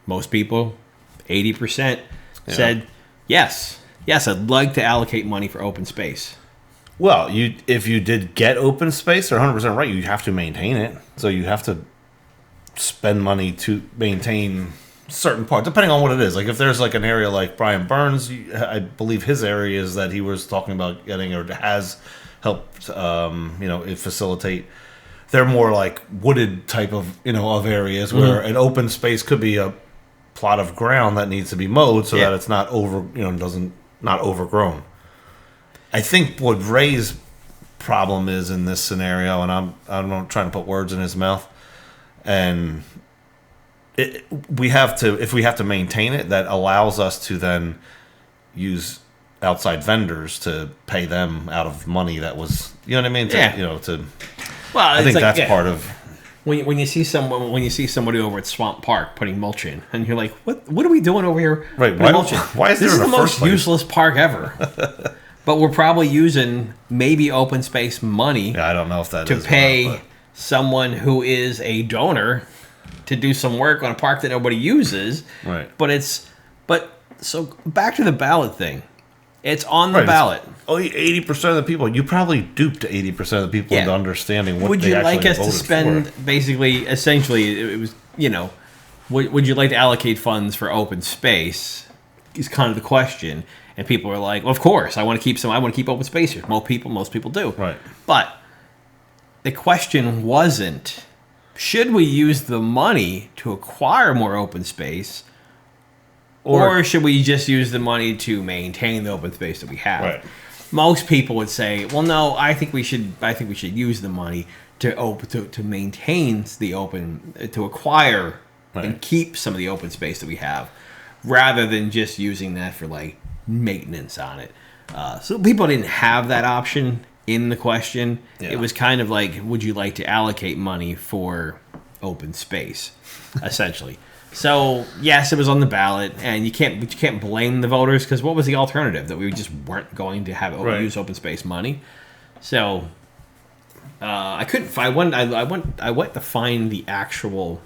Speaker 1: most people, 80%, said yes, I'd like to allocate money for open space.
Speaker 2: Well, if you did get open space, they're 100% right. You have to maintain it, so you have to spend money to maintain certain parts, depending on what it is. Like if there's like an area like Brian Burns, I believe his areas that he was talking about getting or has helped, facilitate. They're more like wooded type of of areas where an open space could be a plot of ground that needs to be mowed so that it's not not overgrown. I think what Ray's problem is in this scenario, and I'm not trying to put words in his mouth, and if we have to maintain it, that allows us to then use outside vendors to pay them out of money that was, you know what I mean?
Speaker 1: Well,
Speaker 2: I think that's part of
Speaker 1: when you see somebody over at Swamp Park putting mulch in, and you're like, what are we doing over here?
Speaker 2: Right? Why is
Speaker 1: this
Speaker 2: there
Speaker 1: the
Speaker 2: in the
Speaker 1: most
Speaker 2: first place?
Speaker 1: useless park ever? But we're probably using maybe open space money.
Speaker 2: Yeah, I don't know if that
Speaker 1: to
Speaker 2: is
Speaker 1: pay
Speaker 2: or not,
Speaker 1: someone who is a donor to do some work on a park that nobody uses.
Speaker 2: Right.
Speaker 1: But so back to the ballot thing. It's on the ballot.
Speaker 2: 80% of the people. You probably duped 80% of the people into understanding what
Speaker 1: would
Speaker 2: they
Speaker 1: you
Speaker 2: actually
Speaker 1: like us to
Speaker 2: voted
Speaker 1: spend?
Speaker 2: for.
Speaker 1: Essentially, it was would you like to allocate funds for open space? Is kind of the question, and people are like, well, of course, I want to keep open space here. Most people do.
Speaker 2: Right.
Speaker 1: But the question wasn't, should we use the money to acquire more open space? Or should we just use the money to maintain the open space that we have?
Speaker 2: Right.
Speaker 1: Most people would say, well, no, I think we should use the money to maintain the open, to acquire and keep some of the open space that we have, rather than just using that for like maintenance on it. So people didn't have that option in the question.
Speaker 2: Yeah.
Speaker 1: It was kind of like, would you like to allocate money for open space, essentially. So yes, it was on the ballot, and you can't blame the voters, because what was the alternative? That we just weren't going to have use open space money. So I couldn't find. I went to find the actual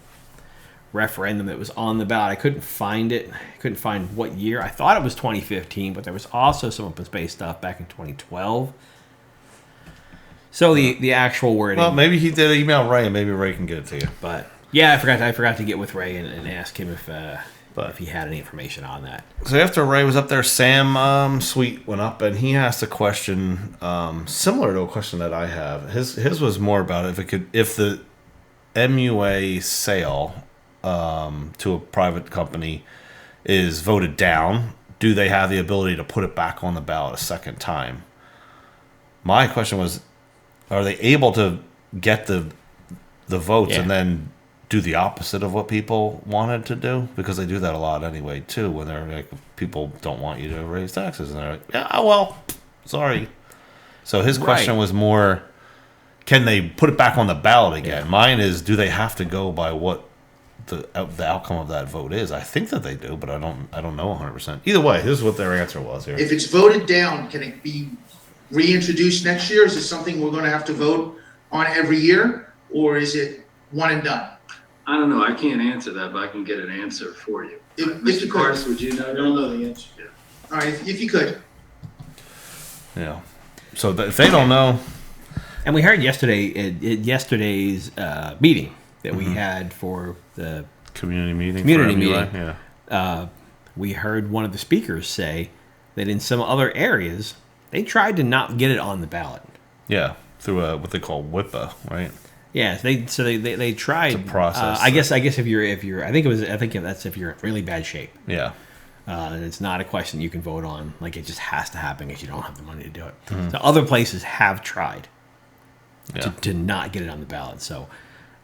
Speaker 1: referendum that was on the ballot. I couldn't find it. I couldn't find what year. I thought it was 2015, but there was also some open space stuff back in 2012. So the actual wording.
Speaker 2: Well, maybe he did email Ray, and maybe Ray can get it to you.
Speaker 1: But yeah, I forgot to get with Ray and ask him if he had any information on that.
Speaker 2: So after Ray was up there, Sam Sweet went up, and he asked a question similar to a question that I have. His was more about if the MUA sale to a private company is voted down, do they have the ability to put it back on the ballot a second time? My question was, are they able to get the votes and then do the opposite of what people wanted to do? Because they do that a lot anyway too, when they're like, people don't want you to raise taxes, and they're like, yeah, well, sorry. So his question was more, can they put it back on the ballot again? Mine is, do they have to go by what the outcome of that vote is? I think that they do, but I don't know 100%. Either way, this is what their answer was here.
Speaker 9: If it's voted down, can it be reintroduced next year? Is it something we're going to have to vote on every year, or is it one and done?
Speaker 5: I don't know. I can't answer that, but I can get an answer for you.
Speaker 9: If you could.
Speaker 5: Cardis, would you know?
Speaker 4: I don't know the answer.
Speaker 9: All right, if you could.
Speaker 2: Yeah. So if they don't know,
Speaker 1: and we heard yesterday at yesterday's meeting that we had for the
Speaker 2: community meeting.
Speaker 1: Yeah. We heard one of the speakers say that in some other areas they tried to not get it on the ballot.
Speaker 2: Yeah, through what they call WIPA, right?
Speaker 1: Yeah, they tried.
Speaker 2: It's a process.
Speaker 1: I guess if you're I think that's if you're in really bad shape.
Speaker 2: Yeah.
Speaker 1: And it's not a question you can vote on. Like, it just has to happen if you don't have the money to do it. So other places have tried to not get it on the ballot. So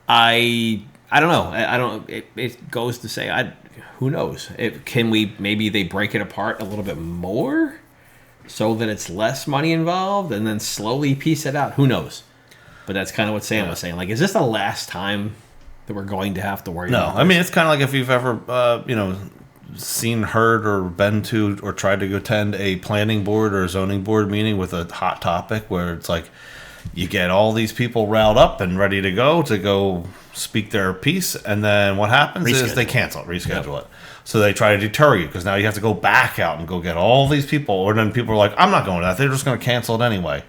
Speaker 1: I don't know. It goes to say, who knows? Maybe they break it apart a little bit more so that it's less money involved, and then slowly piece it out. Who knows? But that's kind of what Sam was saying. Like, is this the last time that we're going to have to worry about this?
Speaker 2: I mean, it's kind of like if you've ever, seen, heard, or been to or tried to attend a planning board or zoning board meeting with a hot topic where it's like you get all these people riled up and ready to go speak their piece, and then what happens is they reschedule it. So they try to deter you, because now you have to go back out and go get all these people, or then people are like, I'm not going to that, they're just going to cancel it anyway.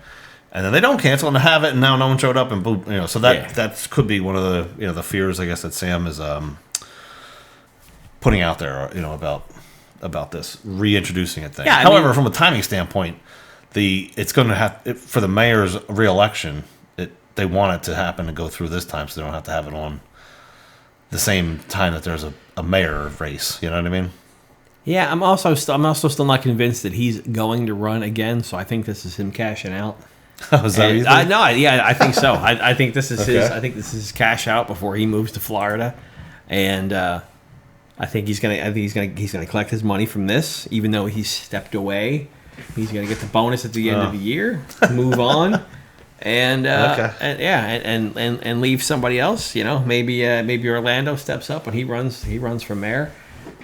Speaker 2: And then they don't cancel and have it, and now no one showed up, and boom, so that could be one of the the fears, I guess, that Sam is putting out there, about this reintroducing it thing.
Speaker 1: Yeah,
Speaker 2: However, from a timing standpoint, it's going to have for the mayor's reelection. They want it to happen and go through this time, so they don't have to have it on the same time that there's a mayor race. You know what I mean?
Speaker 1: Yeah, I'm also still not convinced that he's going to run again. So I think this is him cashing out.
Speaker 2: Is that what you think?
Speaker 1: I think so. I think this is his. I think this is his cash out before he moves to Florida, and I think he's gonna collect his money from this, even though he's stepped away. He's gonna get the bonus at the end of the year, move on, and and leave somebody else. Maybe Orlando steps up and he runs for mayor,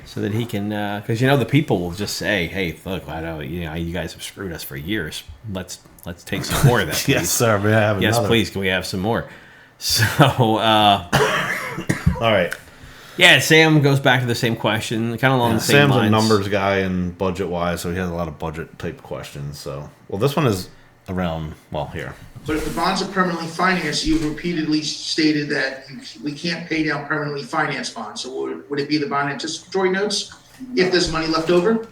Speaker 1: so that he can, because the people will just say, hey, look, I know you guys have screwed us for years. Let's take some more of that. Please.
Speaker 2: Yes, sir. May I have another?
Speaker 1: Please. Can we have some more? So,
Speaker 2: all right.
Speaker 1: Yeah, Sam goes back to the same question, kind of along the same
Speaker 2: lines.
Speaker 1: lines.
Speaker 2: Sam's a numbers guy and budget-wise, so he has a lot of budget-type questions. So, this one is around, here.
Speaker 9: But if the bonds are permanently financed, you've repeatedly stated that we can't pay down permanently financed bonds. So would it be the bond anticipatory notes if there's money left over?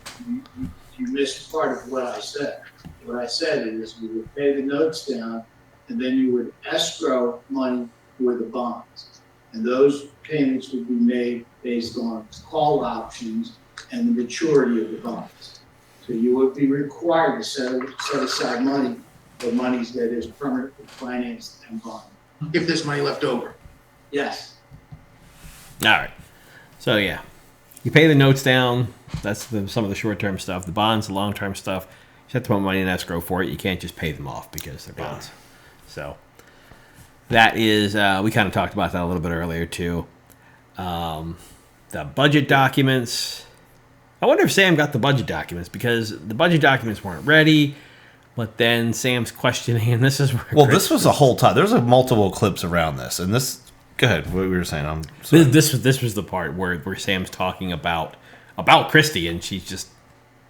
Speaker 4: You missed part of what I said. What I said is we would pay the notes down, and then you would escrow money for the bonds. And those payments would be made based on call options and the maturity of the bonds. So you would be required to set aside money for monies that is permanently financed and bonded.
Speaker 9: If there's money left over?
Speaker 4: Yes.
Speaker 1: All right. So, yeah. You pay the notes down. That's some of the short-term stuff. The bonds, the long-term stuff. You have to put money in escrow for it. You can't just pay them off because they're bonds. So that is, we kind of talked about that a little bit earlier too. The budget documents. I wonder if Sam got the budget documents because the budget documents weren't ready. But then Sam's questioning, and this is where
Speaker 2: this was a whole time. There's multiple clips around this, and this. Go ahead. What we were saying. I'm sorry.
Speaker 1: This was the part where Sam's talking about Christy, and she's just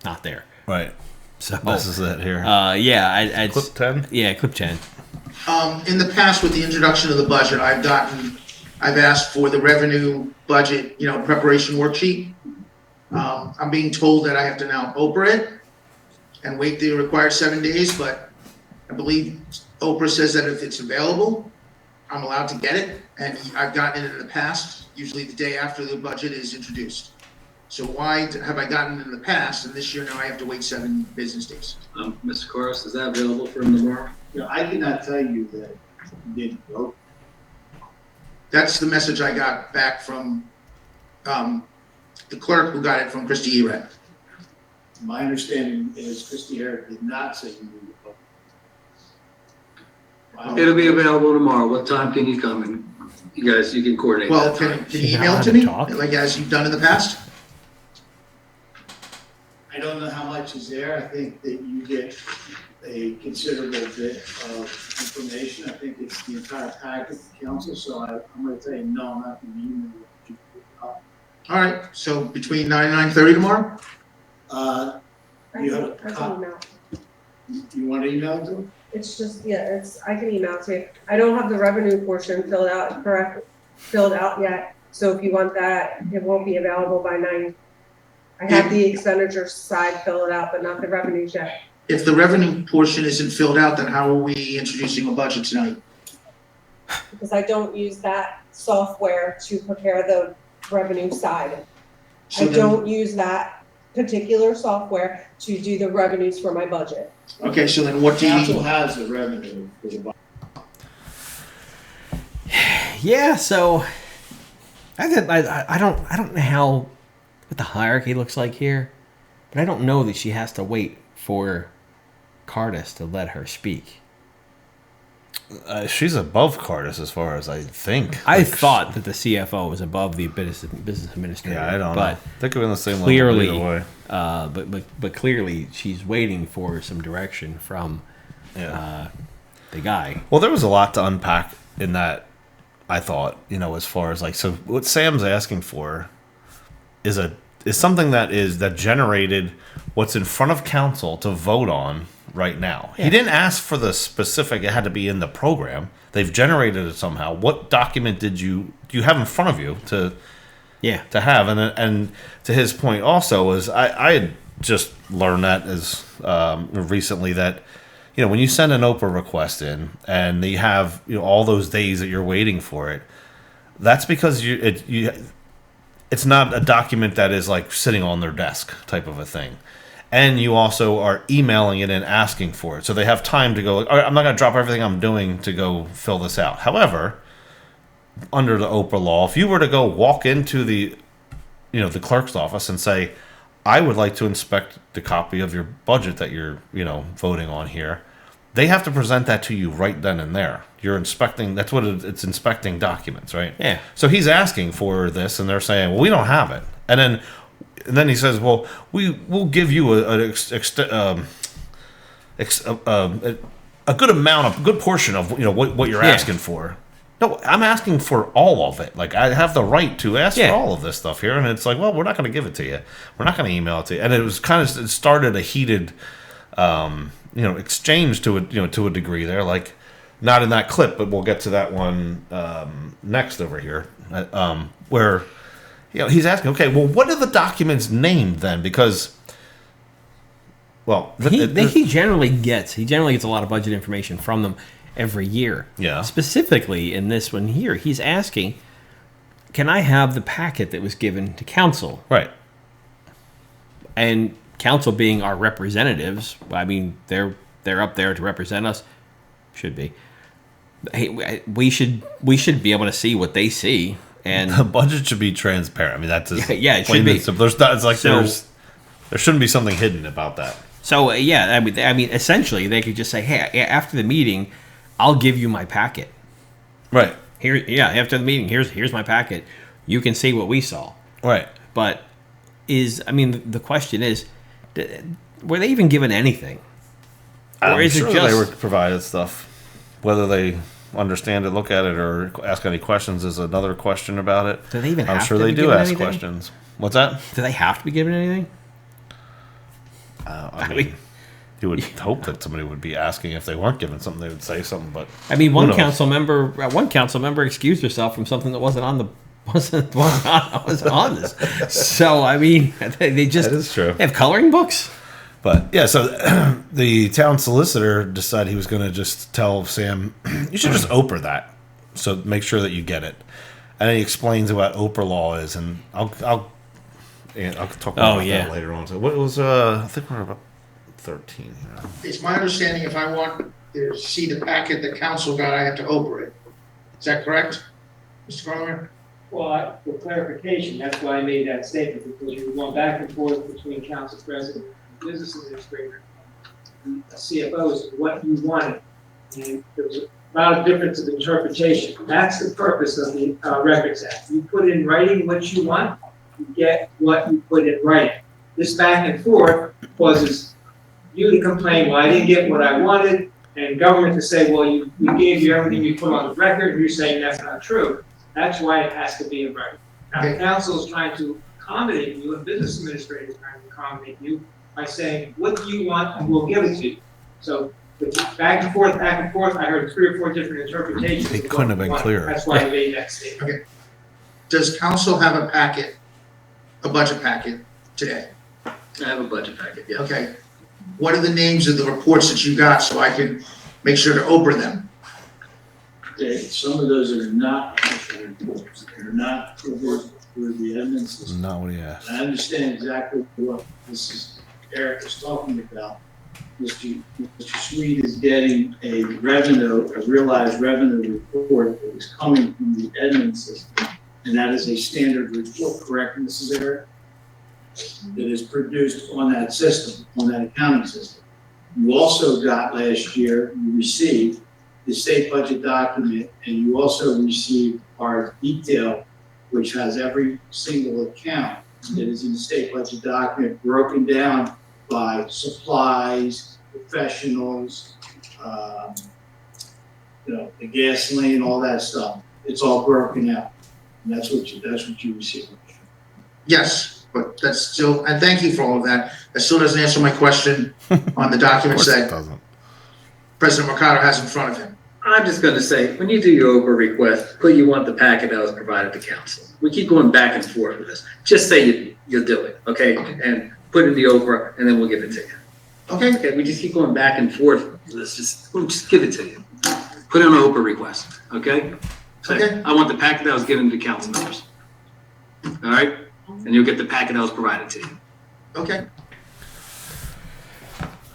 Speaker 1: not there.
Speaker 2: Right.
Speaker 1: So
Speaker 2: this is it here.
Speaker 1: Yeah,
Speaker 2: clip 10.
Speaker 1: Yeah, clip 10.
Speaker 9: In the past, with the introduction of the budget, I've asked for the revenue budget, preparation worksheet. I'm being told that I have to now Oprah it and wait the required 7 days, but I believe Oprah says that if it's available, I'm allowed to get it, and I've gotten it in the past, usually the day after the budget is introduced. So why have I gotten it in the past, and this year now I have to wait 7 business days?
Speaker 5: Mr. Corus, is that available for him tomorrow?
Speaker 4: I cannot tell you that you didn't vote.
Speaker 9: That's the message I got back from the clerk who got it from Christy Ered.
Speaker 4: My understanding is Christy Herrick did not say you need to vote.
Speaker 5: It'll be available tomorrow. What time can you come and you can coordinate
Speaker 9: Well,
Speaker 5: that?
Speaker 9: can you email it to me, like as you've done in the past?
Speaker 4: I don't know how much is there. I think that you get a considerable bit of information. I think it's the entire packet of council, so I'm going to tell you, no, I'm not going to email you.
Speaker 9: All right, so between 9 and 9:30 tomorrow?
Speaker 4: You have
Speaker 8: I can email.
Speaker 4: You want to email it to them?
Speaker 8: It's just, I can email to you. I don't have the revenue portion filled out yet. So if you want that, it won't be available by 9. I have the expenditure side filled out, but not the revenues yet.
Speaker 9: If the revenue portion isn't filled out, then how are we introducing a budget tonight?
Speaker 8: Because I don't use that software to prepare the revenue side.
Speaker 9: So
Speaker 8: I
Speaker 9: then-
Speaker 8: don't use that particular software to do the revenues for my budget.
Speaker 9: Okay, so then what do
Speaker 4: Council
Speaker 9: you,
Speaker 4: has the revenue for the budget.
Speaker 1: Yeah, so I don't know how what the hierarchy looks like here, but I don't know that she has to wait for Cardis to let her speak.
Speaker 2: She's above Cardis as far as I think.
Speaker 1: I thought that the CFO was above the business administrator.
Speaker 2: Yeah, I don't
Speaker 1: but
Speaker 2: know. They could be on the same
Speaker 1: clearly,
Speaker 2: level either way.
Speaker 1: But clearly she's waiting for some direction from the guy.
Speaker 2: Well, there was a lot to unpack in that. I thought, as far as so what Sam's asking for is something that generated what's in front of council to vote on right now. Yeah. He didn't ask for the specific, it had to be in the program. They've generated it somehow. What document do you have in front of you to have? And to his point also is I had just learned that as recently that when you send an Oprah request in and you have all those days that you're waiting for it, that's because it's not a document that is like sitting on their desk type of a thing. And you also are emailing it and asking for it. So they have time to go, all right, I'm not going to drop everything I'm doing to go fill this out. However, under the Oprah law, if you were to go walk into the clerk's office and say, I would like to inspect the copy of your budget that you're, voting on here, they have to present that to you right then and there. You're inspecting, that's what it's inspecting documents, right?
Speaker 1: Yeah.
Speaker 2: So he's asking for this and they're saying, well, we don't have it. And then he says, well, we'll give you a good amount, a good portion of what you're asking for. No, I'm asking for all of it. Like, I have the right to ask for all of this stuff here. And it's like, well, we're not going to give it to you. We're not going to email it to you. And it was it started a heated, exchange to a degree there. Like, not in that clip, but we'll get to that one next over here, where he's asking, okay, well, what are the documents named then? Because, well,
Speaker 1: he generally gets a lot of budget information from them every year.
Speaker 2: Yeah.
Speaker 1: Specifically in this one here, he's asking, can I have the packet that was given to council?
Speaker 2: Right.
Speaker 1: And council being our representatives, I mean, they're up there to represent us. Should be. Hey, we should be able to see what they see. And
Speaker 2: the budget should be transparent. I mean, that's
Speaker 1: it should be.
Speaker 2: So there shouldn't be something hidden about that.
Speaker 1: So yeah, I mean, essentially, they could just say, "Hey, after the meeting, I'll give you my packet."
Speaker 2: Right.
Speaker 1: Here, yeah, after the meeting, here's my packet. You can see what we saw.
Speaker 2: Right.
Speaker 1: But the question is, were they even given anything?
Speaker 2: I'm sure they were provided stuff. Whether they understand it, look at it, or ask any questions is another question about it.
Speaker 1: Do they even
Speaker 2: I'm
Speaker 1: have
Speaker 2: sure
Speaker 1: to
Speaker 2: they
Speaker 1: be
Speaker 2: do
Speaker 1: given
Speaker 2: ask
Speaker 1: anything?
Speaker 2: questions. What's that?
Speaker 1: Do they have to be given anything?
Speaker 2: I mean, you would hope that somebody would be asking. If they weren't given something, they would say something. But
Speaker 1: I mean, one
Speaker 2: knows?
Speaker 1: council member excused herself from something that wasn't on this. So I mean, they just
Speaker 2: That is true.
Speaker 1: They have coloring books.
Speaker 2: But yeah, so the town solicitor decided he was going to just tell Sam, you should just Oprah that, so make sure that you get it. And he explains what Oprah law is, and I'll talk about that later on. So what was I think we're about 13 here.
Speaker 9: It's my understanding if I want to see the packet that council got, I have to Oprah it. Is that correct, Mr. Carter?
Speaker 10: Well, for clarification, that's why I made that statement, because you were going back and forth between council president and business administrator, and the CFO is what you wanted. And there was a lot of difference of interpretation. That's the purpose of the Records Act. You put in writing what you want, you get what you put in writing. This back and forth causes you to complain, well, I didn't get what I wanted, and government to say, well, we gave you everything you put on the record, and you're saying that's not true. That's why it has to be in writing. Now, the council is trying to accommodate you, and business administrator is trying to accommodate you by saying, what do you want, and we'll give it to you. So, back and forth, I heard 3 or 4 different interpretations.
Speaker 2: It couldn't have been clearer.
Speaker 10: That's why I made that statement.
Speaker 9: Okay. Does council have a packet, a budget packet today?
Speaker 5: I have a budget packet, yeah.
Speaker 9: Okay. What are the names of the reports that you got so I can make sure to Oprah them?
Speaker 4: Okay, some of those are not official reports. They're not reports for the evidence system.
Speaker 2: Not what he asked.
Speaker 4: I understand exactly what Eric is talking about. Mr. Sweet is getting a realized revenue report that is coming from the admin system. And that is a standard report, correct, Mrs. Eric? That is produced on that system, on that accounting system. You also got last year, you received the state budget document, and you also received our detail, which has every single account that is in the state budget document broken down by supplies, professionals, the gasoline, all that stuff. It's all broken out. And that's what you received.
Speaker 9: Yes, but that's still, and thank you for all of that. That still doesn't answer my question on the documents that President Mercado has in front of him.
Speaker 5: I'm just gonna say, when you do your Oprah request, put you want the packet that was provided to council. We keep going back and forth with this. Just say you'll do it, okay? And put in the Oprah, and then we'll give it to you.
Speaker 9: Okay.
Speaker 5: Okay, we just keep going back and forth. We'll just give it to you. Put in an Oprah request, okay? Say,
Speaker 9: Okay.
Speaker 5: I want the packet that was given to council members. All right? And you'll get the packet that was provided to you.
Speaker 9: Okay.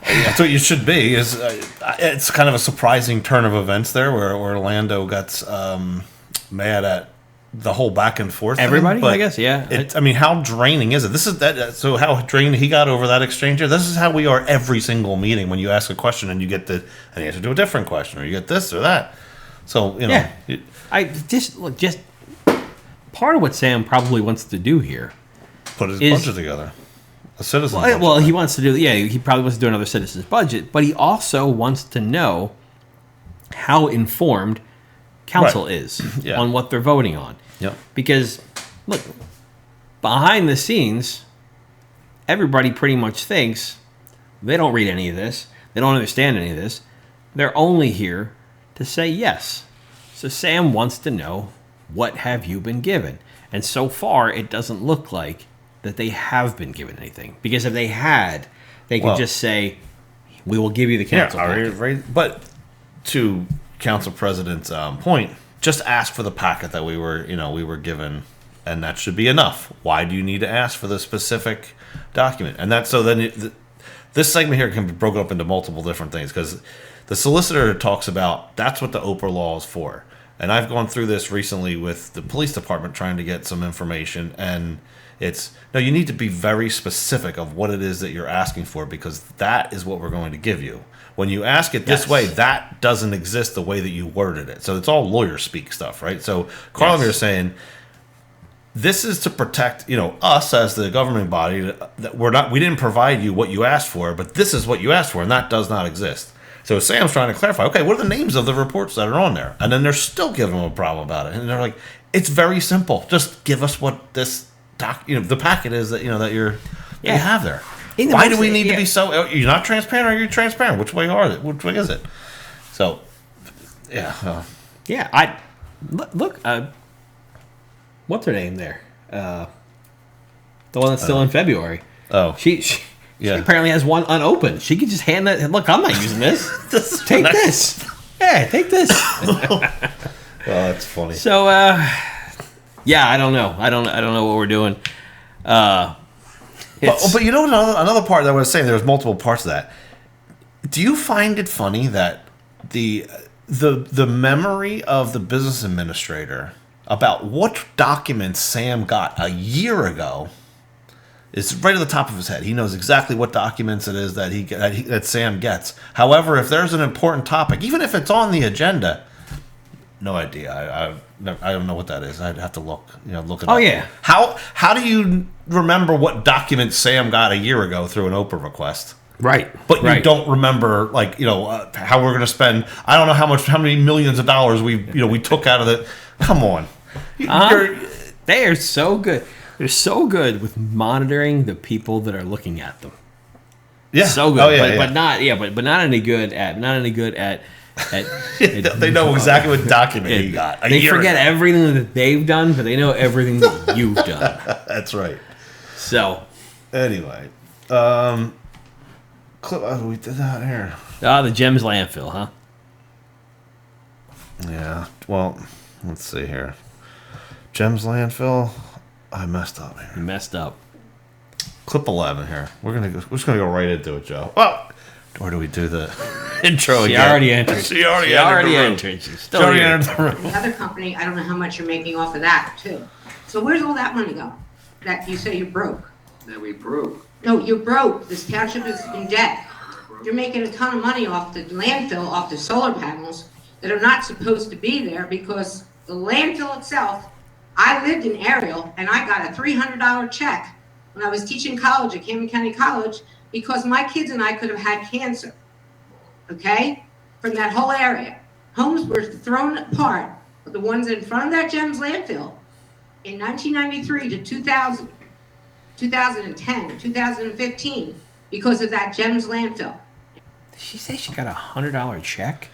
Speaker 2: That's what you should be. It's kind of a surprising turn of events there, where Orlando got mad at the whole back and forth.
Speaker 1: Everybody,
Speaker 2: thing,
Speaker 1: I guess, yeah.
Speaker 2: I mean, how draining is it? This is that. So how drained he got over that exchange here. This is how we are every single meeting. When you ask a question and you get an answer to a different question, or you get this or that. So
Speaker 1: I just part of what Sam probably wants to do here.
Speaker 2: Put his budget together. A citizen.
Speaker 1: Well, he wants to do. Yeah, he probably wants to do another citizen's budget, but he also wants to know how informed council is on what they're voting on.
Speaker 2: Yep.
Speaker 1: Because look, behind the scenes, everybody pretty much thinks they don't read any of this. They don't understand any of this. They're only here to say yes. So Sam wants to know, what have you been given? And so far, it doesn't look like that they have been given anything. Because if they had, they could just say, we will give you the council packet.
Speaker 2: Right. But to council president's point, just ask for the packet that we were given, and that should be enough. Why do you need to ask for the specific document? And that's so then this segment here can be broken up into multiple different things, because the solicitor talks about that's what the Oprah law is for. And I've gone through this recently with the police department trying to get some information, and you need to be very specific of what it is that you're asking for, because that is what we're going to give you. When you ask it this way, that doesn't exist the way that you worded it. So it's all lawyer speak stuff, right? So Carl, you're saying this is to protect, us as the governing body. That we didn't provide you what you asked for, but this is what you asked for, and that does not exist. So Sam's trying to clarify, okay, what are the names of the reports that are on there? And then they're still giving them a problem about it. And they're like, it's very simple. Just give us what this the packet is that, that you have there. Why do we need to be so, you're not transparent, or you're transparent? Which way Which way is it? So,
Speaker 1: look, what's her name there? The one that's still in February.
Speaker 2: Oh.
Speaker 1: She apparently has one unopened. She could just hand that. Look, I'm not using this. Take this. Yeah, take this.
Speaker 2: Oh, that's funny.
Speaker 1: So, I don't know. I don't know what we're doing.
Speaker 2: But you know another part that I was saying, there was multiple parts of that. Do you find it funny that the memory of the business administrator about what documents Sam got a year ago is right at the top of his head? He knows exactly what documents it is that Sam gets. However, if there's an important topic, even if it's on the agenda, no idea. I don't know what that is. I'd have to look it up.
Speaker 1: Oh, yeah.
Speaker 2: How do you remember what documents Sam got a year ago through an Oprah request?
Speaker 1: Right.
Speaker 2: But you don't remember, how we're going to spend, I don't know how many millions of dollars we took out of it. Come on.
Speaker 1: They are so good. They're so good with monitoring the people that are looking at them.
Speaker 2: Yeah.
Speaker 1: So good.
Speaker 2: Oh, yeah,
Speaker 1: but not any good at
Speaker 2: they know exactly what document he got.
Speaker 1: They forget everything that they've done, but they know everything that you've done.
Speaker 2: That's right.
Speaker 1: So,
Speaker 2: anyway, we did that here.
Speaker 1: The Gems landfill, huh?
Speaker 2: Yeah. Well, let's see here. Gems landfill. I messed up here.
Speaker 1: You messed up.
Speaker 2: Clip 11 here. We're just gonna go right into it, Joe. Well. Or do we do the intro again?
Speaker 1: She already entered.
Speaker 2: She already entered.
Speaker 1: She's still here.
Speaker 11: The other company, I don't know how much you're making off of that, too. So where's all that money go? That you say you broke?
Speaker 5: That we broke.
Speaker 11: No, you're broke. This township is in debt. You're making a ton of money off the landfill, off the solar panels that are not supposed to be there, because the landfill itself, I lived in Ariel, and I got a $300 check when I was teaching college at Camden County College, because my kids and I could have had cancer, okay, from that whole area. Homes were thrown apart, but the ones in front of that Gems landfill in 1993 to 2000, 2010, 2015, because of that Gems landfill.
Speaker 1: Did she say she got a $100 check?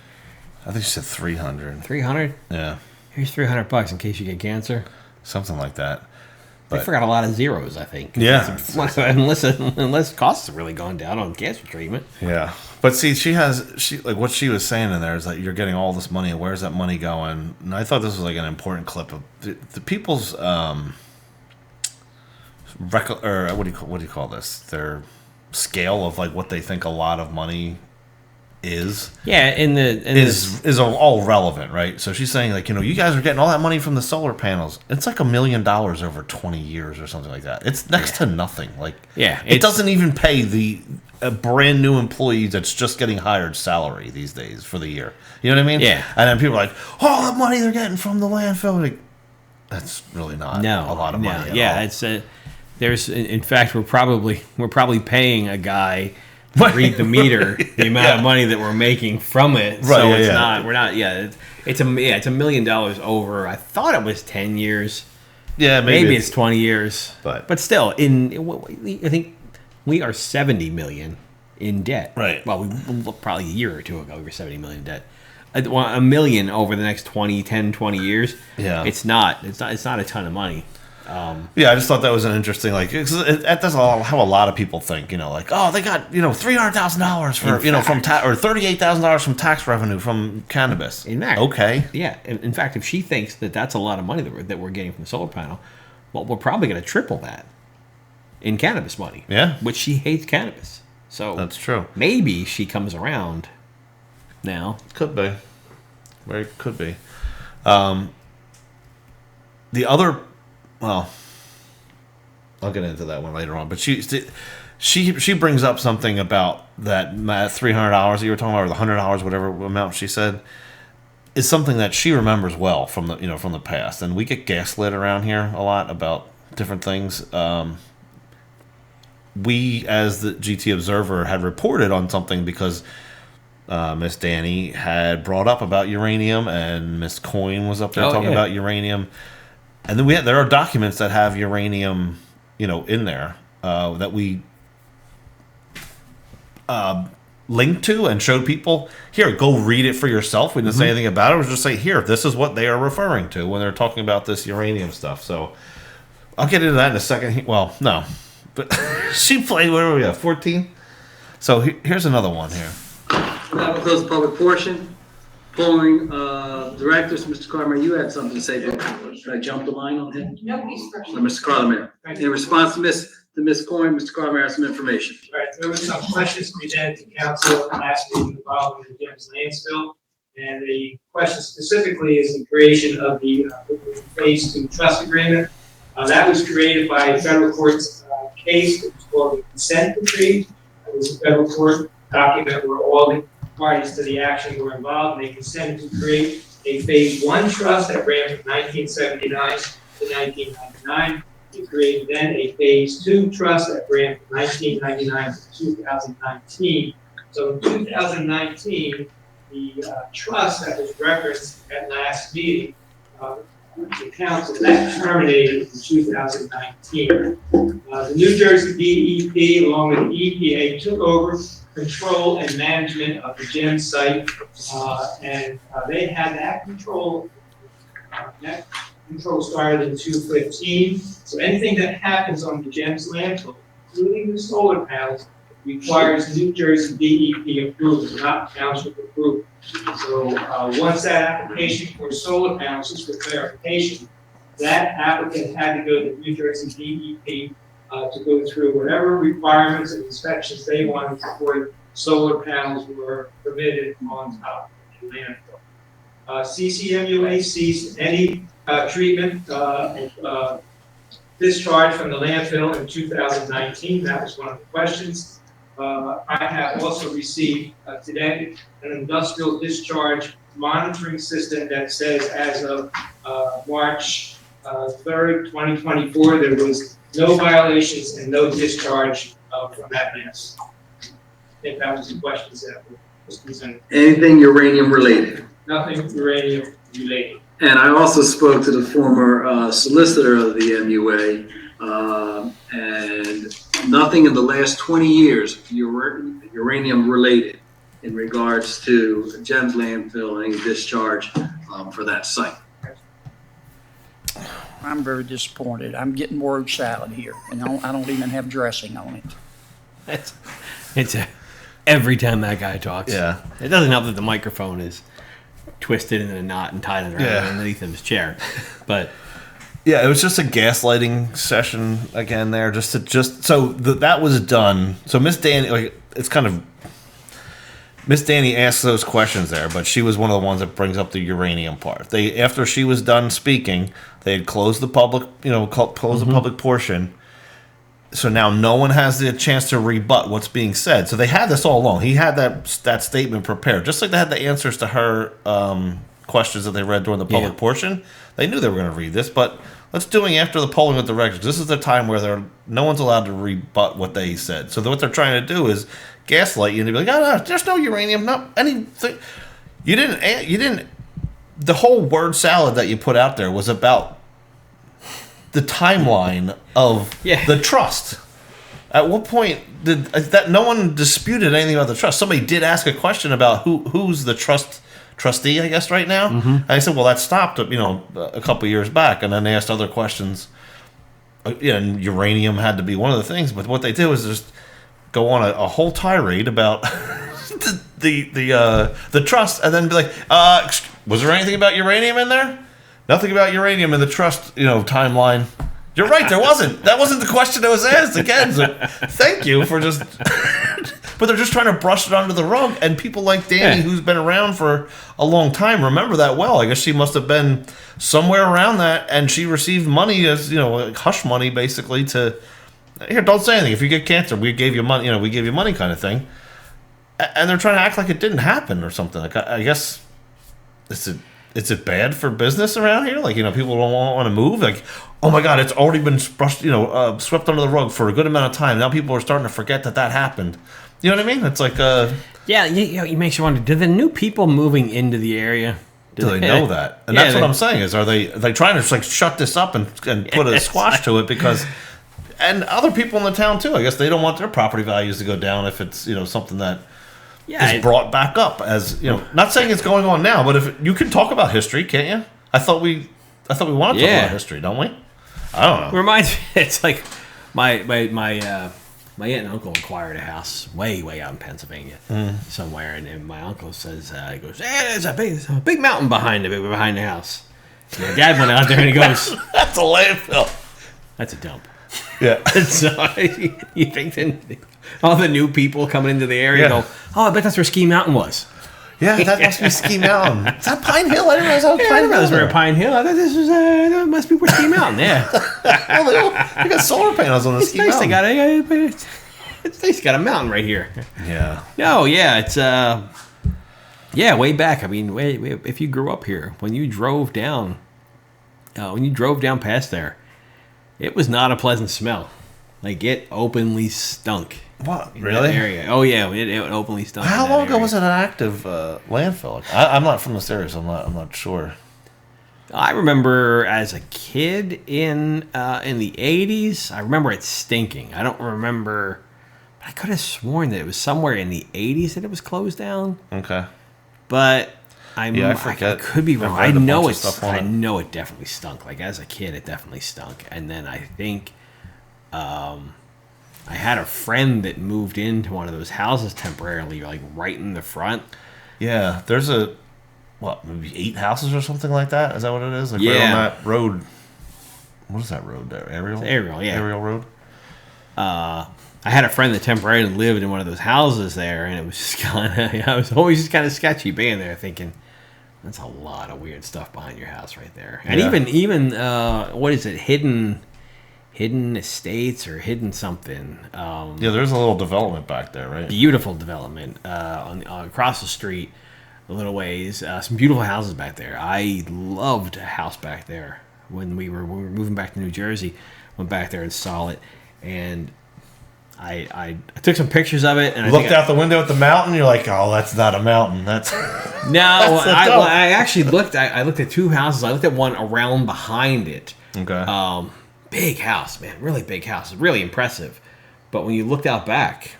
Speaker 2: I think she said 300.
Speaker 1: 300?
Speaker 2: Yeah.
Speaker 1: Here's $300 in case you get cancer.
Speaker 2: Something like that.
Speaker 1: They forgot a lot of zeros, I think.
Speaker 2: Yeah.
Speaker 1: Unless costs have really gone down on cancer treatment.
Speaker 2: Yeah. But see, what she was saying in there is that you're getting all this money, and where's that money going? And I thought this was like an important clip of the people's or what do you call this? Their scale of like what they think a lot of money is.
Speaker 1: Yeah,
Speaker 2: is all relevant, right? So she's saying like, you guys are getting all that money from the solar panels. It's like $1 million over 20 years or something like that. It's next to nothing. Like, it doesn't even pay a brand new employee that's just getting hired salary these days for the year. You know what I mean?
Speaker 1: Yeah.
Speaker 2: And then people are like, all the money they're getting from the landfill. Like, that's really not a lot of money.
Speaker 1: Yeah, it's there's in fact we're probably paying a guy to read the meter, the amount of money that we're making from it.
Speaker 2: Right,
Speaker 1: so it's it's $1 million over. I thought it was 10 years.
Speaker 2: Yeah,
Speaker 1: maybe it's 20 years.
Speaker 2: But
Speaker 1: still, I think we are $70 million in debt.
Speaker 2: Right.
Speaker 1: Well, probably a year or two ago we were $70 million in debt. $1 million over the next 20 years. Yeah. It's not a ton of money.
Speaker 2: Yeah, I just thought that was an interesting, that's how a lot of people think, like, oh, they got, $300,000 for, from or $38,000 from tax revenue from cannabis.
Speaker 1: In fact,
Speaker 2: okay.
Speaker 1: Yeah. In fact, if she thinks that that's a lot of money that we're getting from the solar panel, well, we're probably going to triple that in cannabis money.
Speaker 2: Yeah.
Speaker 1: Which she hates cannabis. So
Speaker 2: that's true.
Speaker 1: Maybe she comes around now.
Speaker 2: Could be. Very could be. The other, well, I'll get into that one later on. But she brings up something about that $300 that you were talking about, or the $100, whatever amount she said, is something that she remembers well from the past. And we get gaslit around here a lot about different things. We, as the GT Observer, had reported on something because Miss Danny had brought up about uranium, and Miss Coyne was up there talking about uranium. And then there are documents that have uranium, in there that we linked to and showed people. Here, go read it for yourself. We didn't say anything about it. We just say, here, this is what they are referring to when they're talking about this uranium stuff. So I'll get into that in a second. Well, no, but she played. Where were we at? 14. So here's another one here.
Speaker 5: That will close the public portion. Polling directors, Mr. Carmer, you had something to say. Should I jump the line on him?
Speaker 11: Nobody's first.
Speaker 5: Mr. Carmer. In response to Ms. Coyne, Mr. Carmer has some information.
Speaker 10: Right, there was some questions presented to council last meeting involving the Jim's landfill. And the question specifically is the creation of the phase 2 trust agreement. That was created by a federal court's case. It was called the consent decree. It was a federal court document where all the parties to the action were involved, and they consented to create a phase 1 trust that ran from 1979 to 1999. We created then a phase 2 trust that ran from 1999 to 2019. So in 2019, the trust that was referenced at last meeting, the council, that terminated in 2019. The New Jersey DEP, along with the EPA, took over control and management of the GEM site, and they had that control. That control started in 2015. So anything that happens on the GEM's landfill, including the solar panels, requires New Jersey DEP approval, not township approval. So once that application for solar panels, just for clarification, that applicant had to go to New Jersey DEP to go through whatever requirements and inspections they wanted before solar panels were permitted on top of the landfill. CCMUA ceased any treatment discharge from the landfill in 2019. That was one of the questions. I have also received today an industrial discharge monitoring system that says as of March 3rd, 2024, there was no violations and no discharge from that mess. I think that was the questions that was presented.
Speaker 5: Anything uranium related?
Speaker 10: Nothing uranium related.
Speaker 5: And I also spoke to the former solicitor of the MUA, and nothing in the last 20 years uranium related in regards to GEM's landfill and any discharge for that site.
Speaker 12: I'm very disappointed. I'm getting word salad here, and I don't even have dressing on it.
Speaker 1: Every time that guy talks.
Speaker 2: Yeah.
Speaker 1: It doesn't help that the microphone is twisted in a knot and tied around underneath his chair. But
Speaker 2: yeah, it was just a gaslighting session again there. That was done. So Miss Danny, Miss Danny asked those questions there, but she was one of the ones that brings up the uranium part. After she was done speaking, they had closed the public, the public portion. So now no one has the chance to rebut what's being said. So they had this all along. He had that statement prepared, just like they had the answers to her questions that they read during the public portion. They knew they were going to read this, but let's do it after the polling with the records. This is the time where no one's allowed to rebut what they said. So what they're trying to do is gaslight you and be like, oh, no, there's no uranium, not anything. You didn't. The whole word salad that you put out there was about the timeline of the trust. At what point did that? No one disputed anything about the trust. Somebody did ask a question about who's the trustee, I guess, right now. And I said, well, that stopped, a couple years back, and then they asked other questions. And uranium had to be one of the things. But what they did was just go on a whole tirade about the trust, and then be like, was there anything about uranium in there? Nothing about uranium in the trust, timeline. You're right, there wasn't. That wasn't the question that was asked again. So thank you for just but they're just trying to brush it under the rug. And people like Danny,
Speaker 1: Yeah.
Speaker 2: who's been around for a long time, remember that well. I guess she must have been somewhere around that, and she received money as, like hush money, basically, to, here, don't say anything. If you get cancer, we gave you money, we gave you money kind of thing. And they're trying to act like it didn't happen or something. Like, I guess, is it bad for business around here? Like, people don't want to move. Like, oh my God, it's already been brushed, swept under the rug for a good amount of time. Now people are starting to forget that happened. You know what I mean? It's like,
Speaker 1: yeah, it makes you wonder. Do the new people moving into the area?
Speaker 2: Do they know that? And that's what I'm saying is, are they trying to shut this up and put a squash to it because, and other people in the town too. I guess they don't want their property values to go down if it's something that.
Speaker 1: Yeah,
Speaker 2: is brought back up as not saying it's going on now, but if you can talk about history, can't you? I thought we want to talk about history, don't we? I don't know.
Speaker 1: Reminds me, it's like my aunt and uncle acquired a house way out in Pennsylvania somewhere, and my uncle says he goes, there's a big mountain behind the house. And my dad went out there and he goes,
Speaker 2: that's a landfill.
Speaker 1: That's a dump.
Speaker 2: Yeah.
Speaker 1: So you think then all the new people coming into the area go, oh, I bet that's where Ski Mountain was.
Speaker 2: Yeah, that must be Ski Mountain. Is that Pine Hill? I didn't realize that was Pine Hill.
Speaker 1: That was where Pine Hill. I thought this was that must be where Ski Mountain. Yeah.
Speaker 2: Well, they got solar panels on the Ski Mountain.
Speaker 1: It's nice. They got a mountain right here.
Speaker 2: Yeah.
Speaker 1: No, yeah, it's way back. I mean, if you grew up here, when you drove down past there, it was not a pleasant smell. Like, it openly stunk.
Speaker 2: What?
Speaker 1: In
Speaker 2: Really?
Speaker 1: that area. Oh yeah, it openly stunk.
Speaker 2: How long ago was it an active landfill? I'm not from this area, so I'm not sure.
Speaker 1: I remember as a kid in the 80s. I remember it stinking. I don't remember. I could have sworn that it was somewhere in the 80s that it was closed down.
Speaker 2: Okay.
Speaker 1: But
Speaker 2: I forget.
Speaker 1: I could be wrong. I know it definitely stunk. Like, as a kid, it definitely stunk. And then I think I had a friend that moved into one of those houses temporarily, like right in the front.
Speaker 2: Yeah, there's maybe 8 houses or something like that? Is that what it is? Like,
Speaker 1: yeah.
Speaker 2: Right on that road. What is that road there? Ariel?
Speaker 1: It's Ariel, yeah.
Speaker 2: Ariel Road?
Speaker 1: I had a friend that temporarily lived in one of those houses there, and it was just I was always just kind of sketchy being there, thinking, that's a lot of weird stuff behind your house right there. And even what is it, hidden estates or hidden something.
Speaker 2: Yeah, there's a little development back there, right?
Speaker 1: Beautiful development across the street a little ways. Some beautiful houses back there. I loved a house back there when we were moving back to New Jersey. Went back there and saw it, and I took some pictures of it. And
Speaker 2: looked out the window at the mountain. You're like, oh, that's not a mountain. That's
Speaker 1: no. I actually looked. I looked at 2 houses. I looked at one around behind it.
Speaker 2: Okay.
Speaker 1: Big house, man. Really big house. Really impressive. But when you looked out back,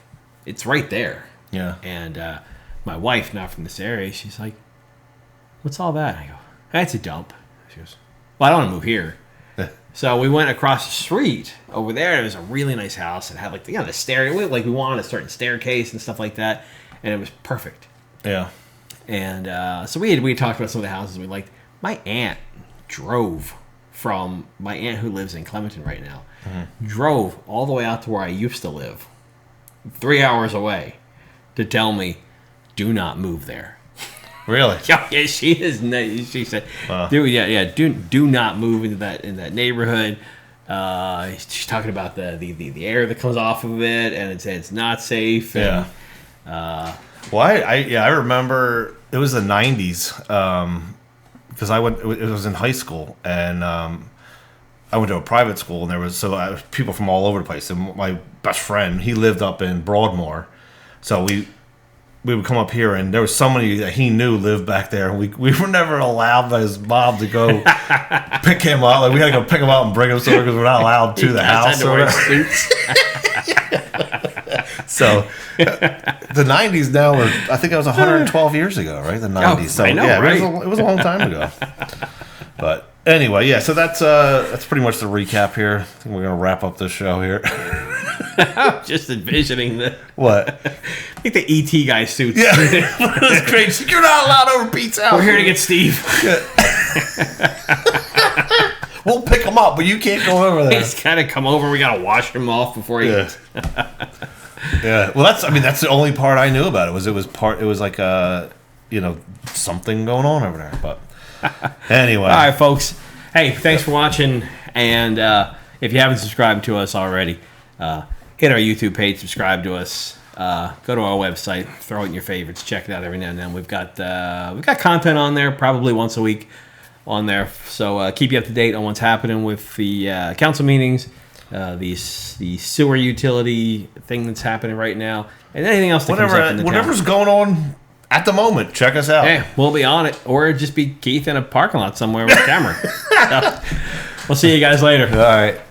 Speaker 1: it's right there.
Speaker 2: Yeah.
Speaker 1: And my wife, not from this area, she's like, what's all that? I go, that's a dump. She goes, well, I don't want to move here. So we went across the street over there. It was a really nice house. It had like the stair, like we wanted a certain staircase and stuff like that. And it was perfect.
Speaker 2: Yeah.
Speaker 1: And so we talked about some of the houses we liked. My aunt drove from my aunt who lives in Clementon right now, drove all the way out to where I used to live, 3 hours away, to tell me, do not move there.
Speaker 2: Really?
Speaker 1: Yeah, she is. She said, do not move into that neighborhood. She's talking about the air that comes off of it, and it's not safe. And,
Speaker 2: well, I remember it was the 90s. Because it was in high school, and I went to a private school, and there was people from all over the place. And my best friend, he lived up in Broadmoor, so we would come up here, and there was somebody that he knew lived back there. And we were never allowed by his mom to go pick him up. Like, we had to go pick him up and bring him somewhere because we're not allowed to the house. So the 90s now were, I think that was 112 years ago, right? The 90s. So
Speaker 1: I know,
Speaker 2: yeah,
Speaker 1: right?
Speaker 2: it was a long time ago. But anyway, yeah, so that's pretty much the recap here. I think we're going to wrap up this show here.
Speaker 1: I'm just envisioning
Speaker 2: what?
Speaker 1: I think the ET guy suits.
Speaker 2: Yeah, it was great. You're not allowed over Pete's house.
Speaker 1: We're here to get Steve.
Speaker 2: We'll pick him up, but you can't go over there.
Speaker 1: He's got to come over. We got to wash him off before he.
Speaker 2: Yeah. Yeah. Well, that's the only part I knew about it. It was like something going on over there. But anyway.
Speaker 1: All right, folks. Hey, thanks for watching. And if you haven't subscribed to us already, hit our YouTube page, subscribe to us. Go to our website, throw it in your favorites, check it out every now and then. We've got content on there, probably once a week on there. So keep you up to date on what's happening with the council meetings, the sewer utility thing that's happening right now, and anything else that comes up in the
Speaker 2: whatever's going on at the moment. Check us out.
Speaker 1: Yeah, we'll be on it, or just be Keith in a parking lot somewhere with a camera. So, we'll see you guys later.
Speaker 2: All right.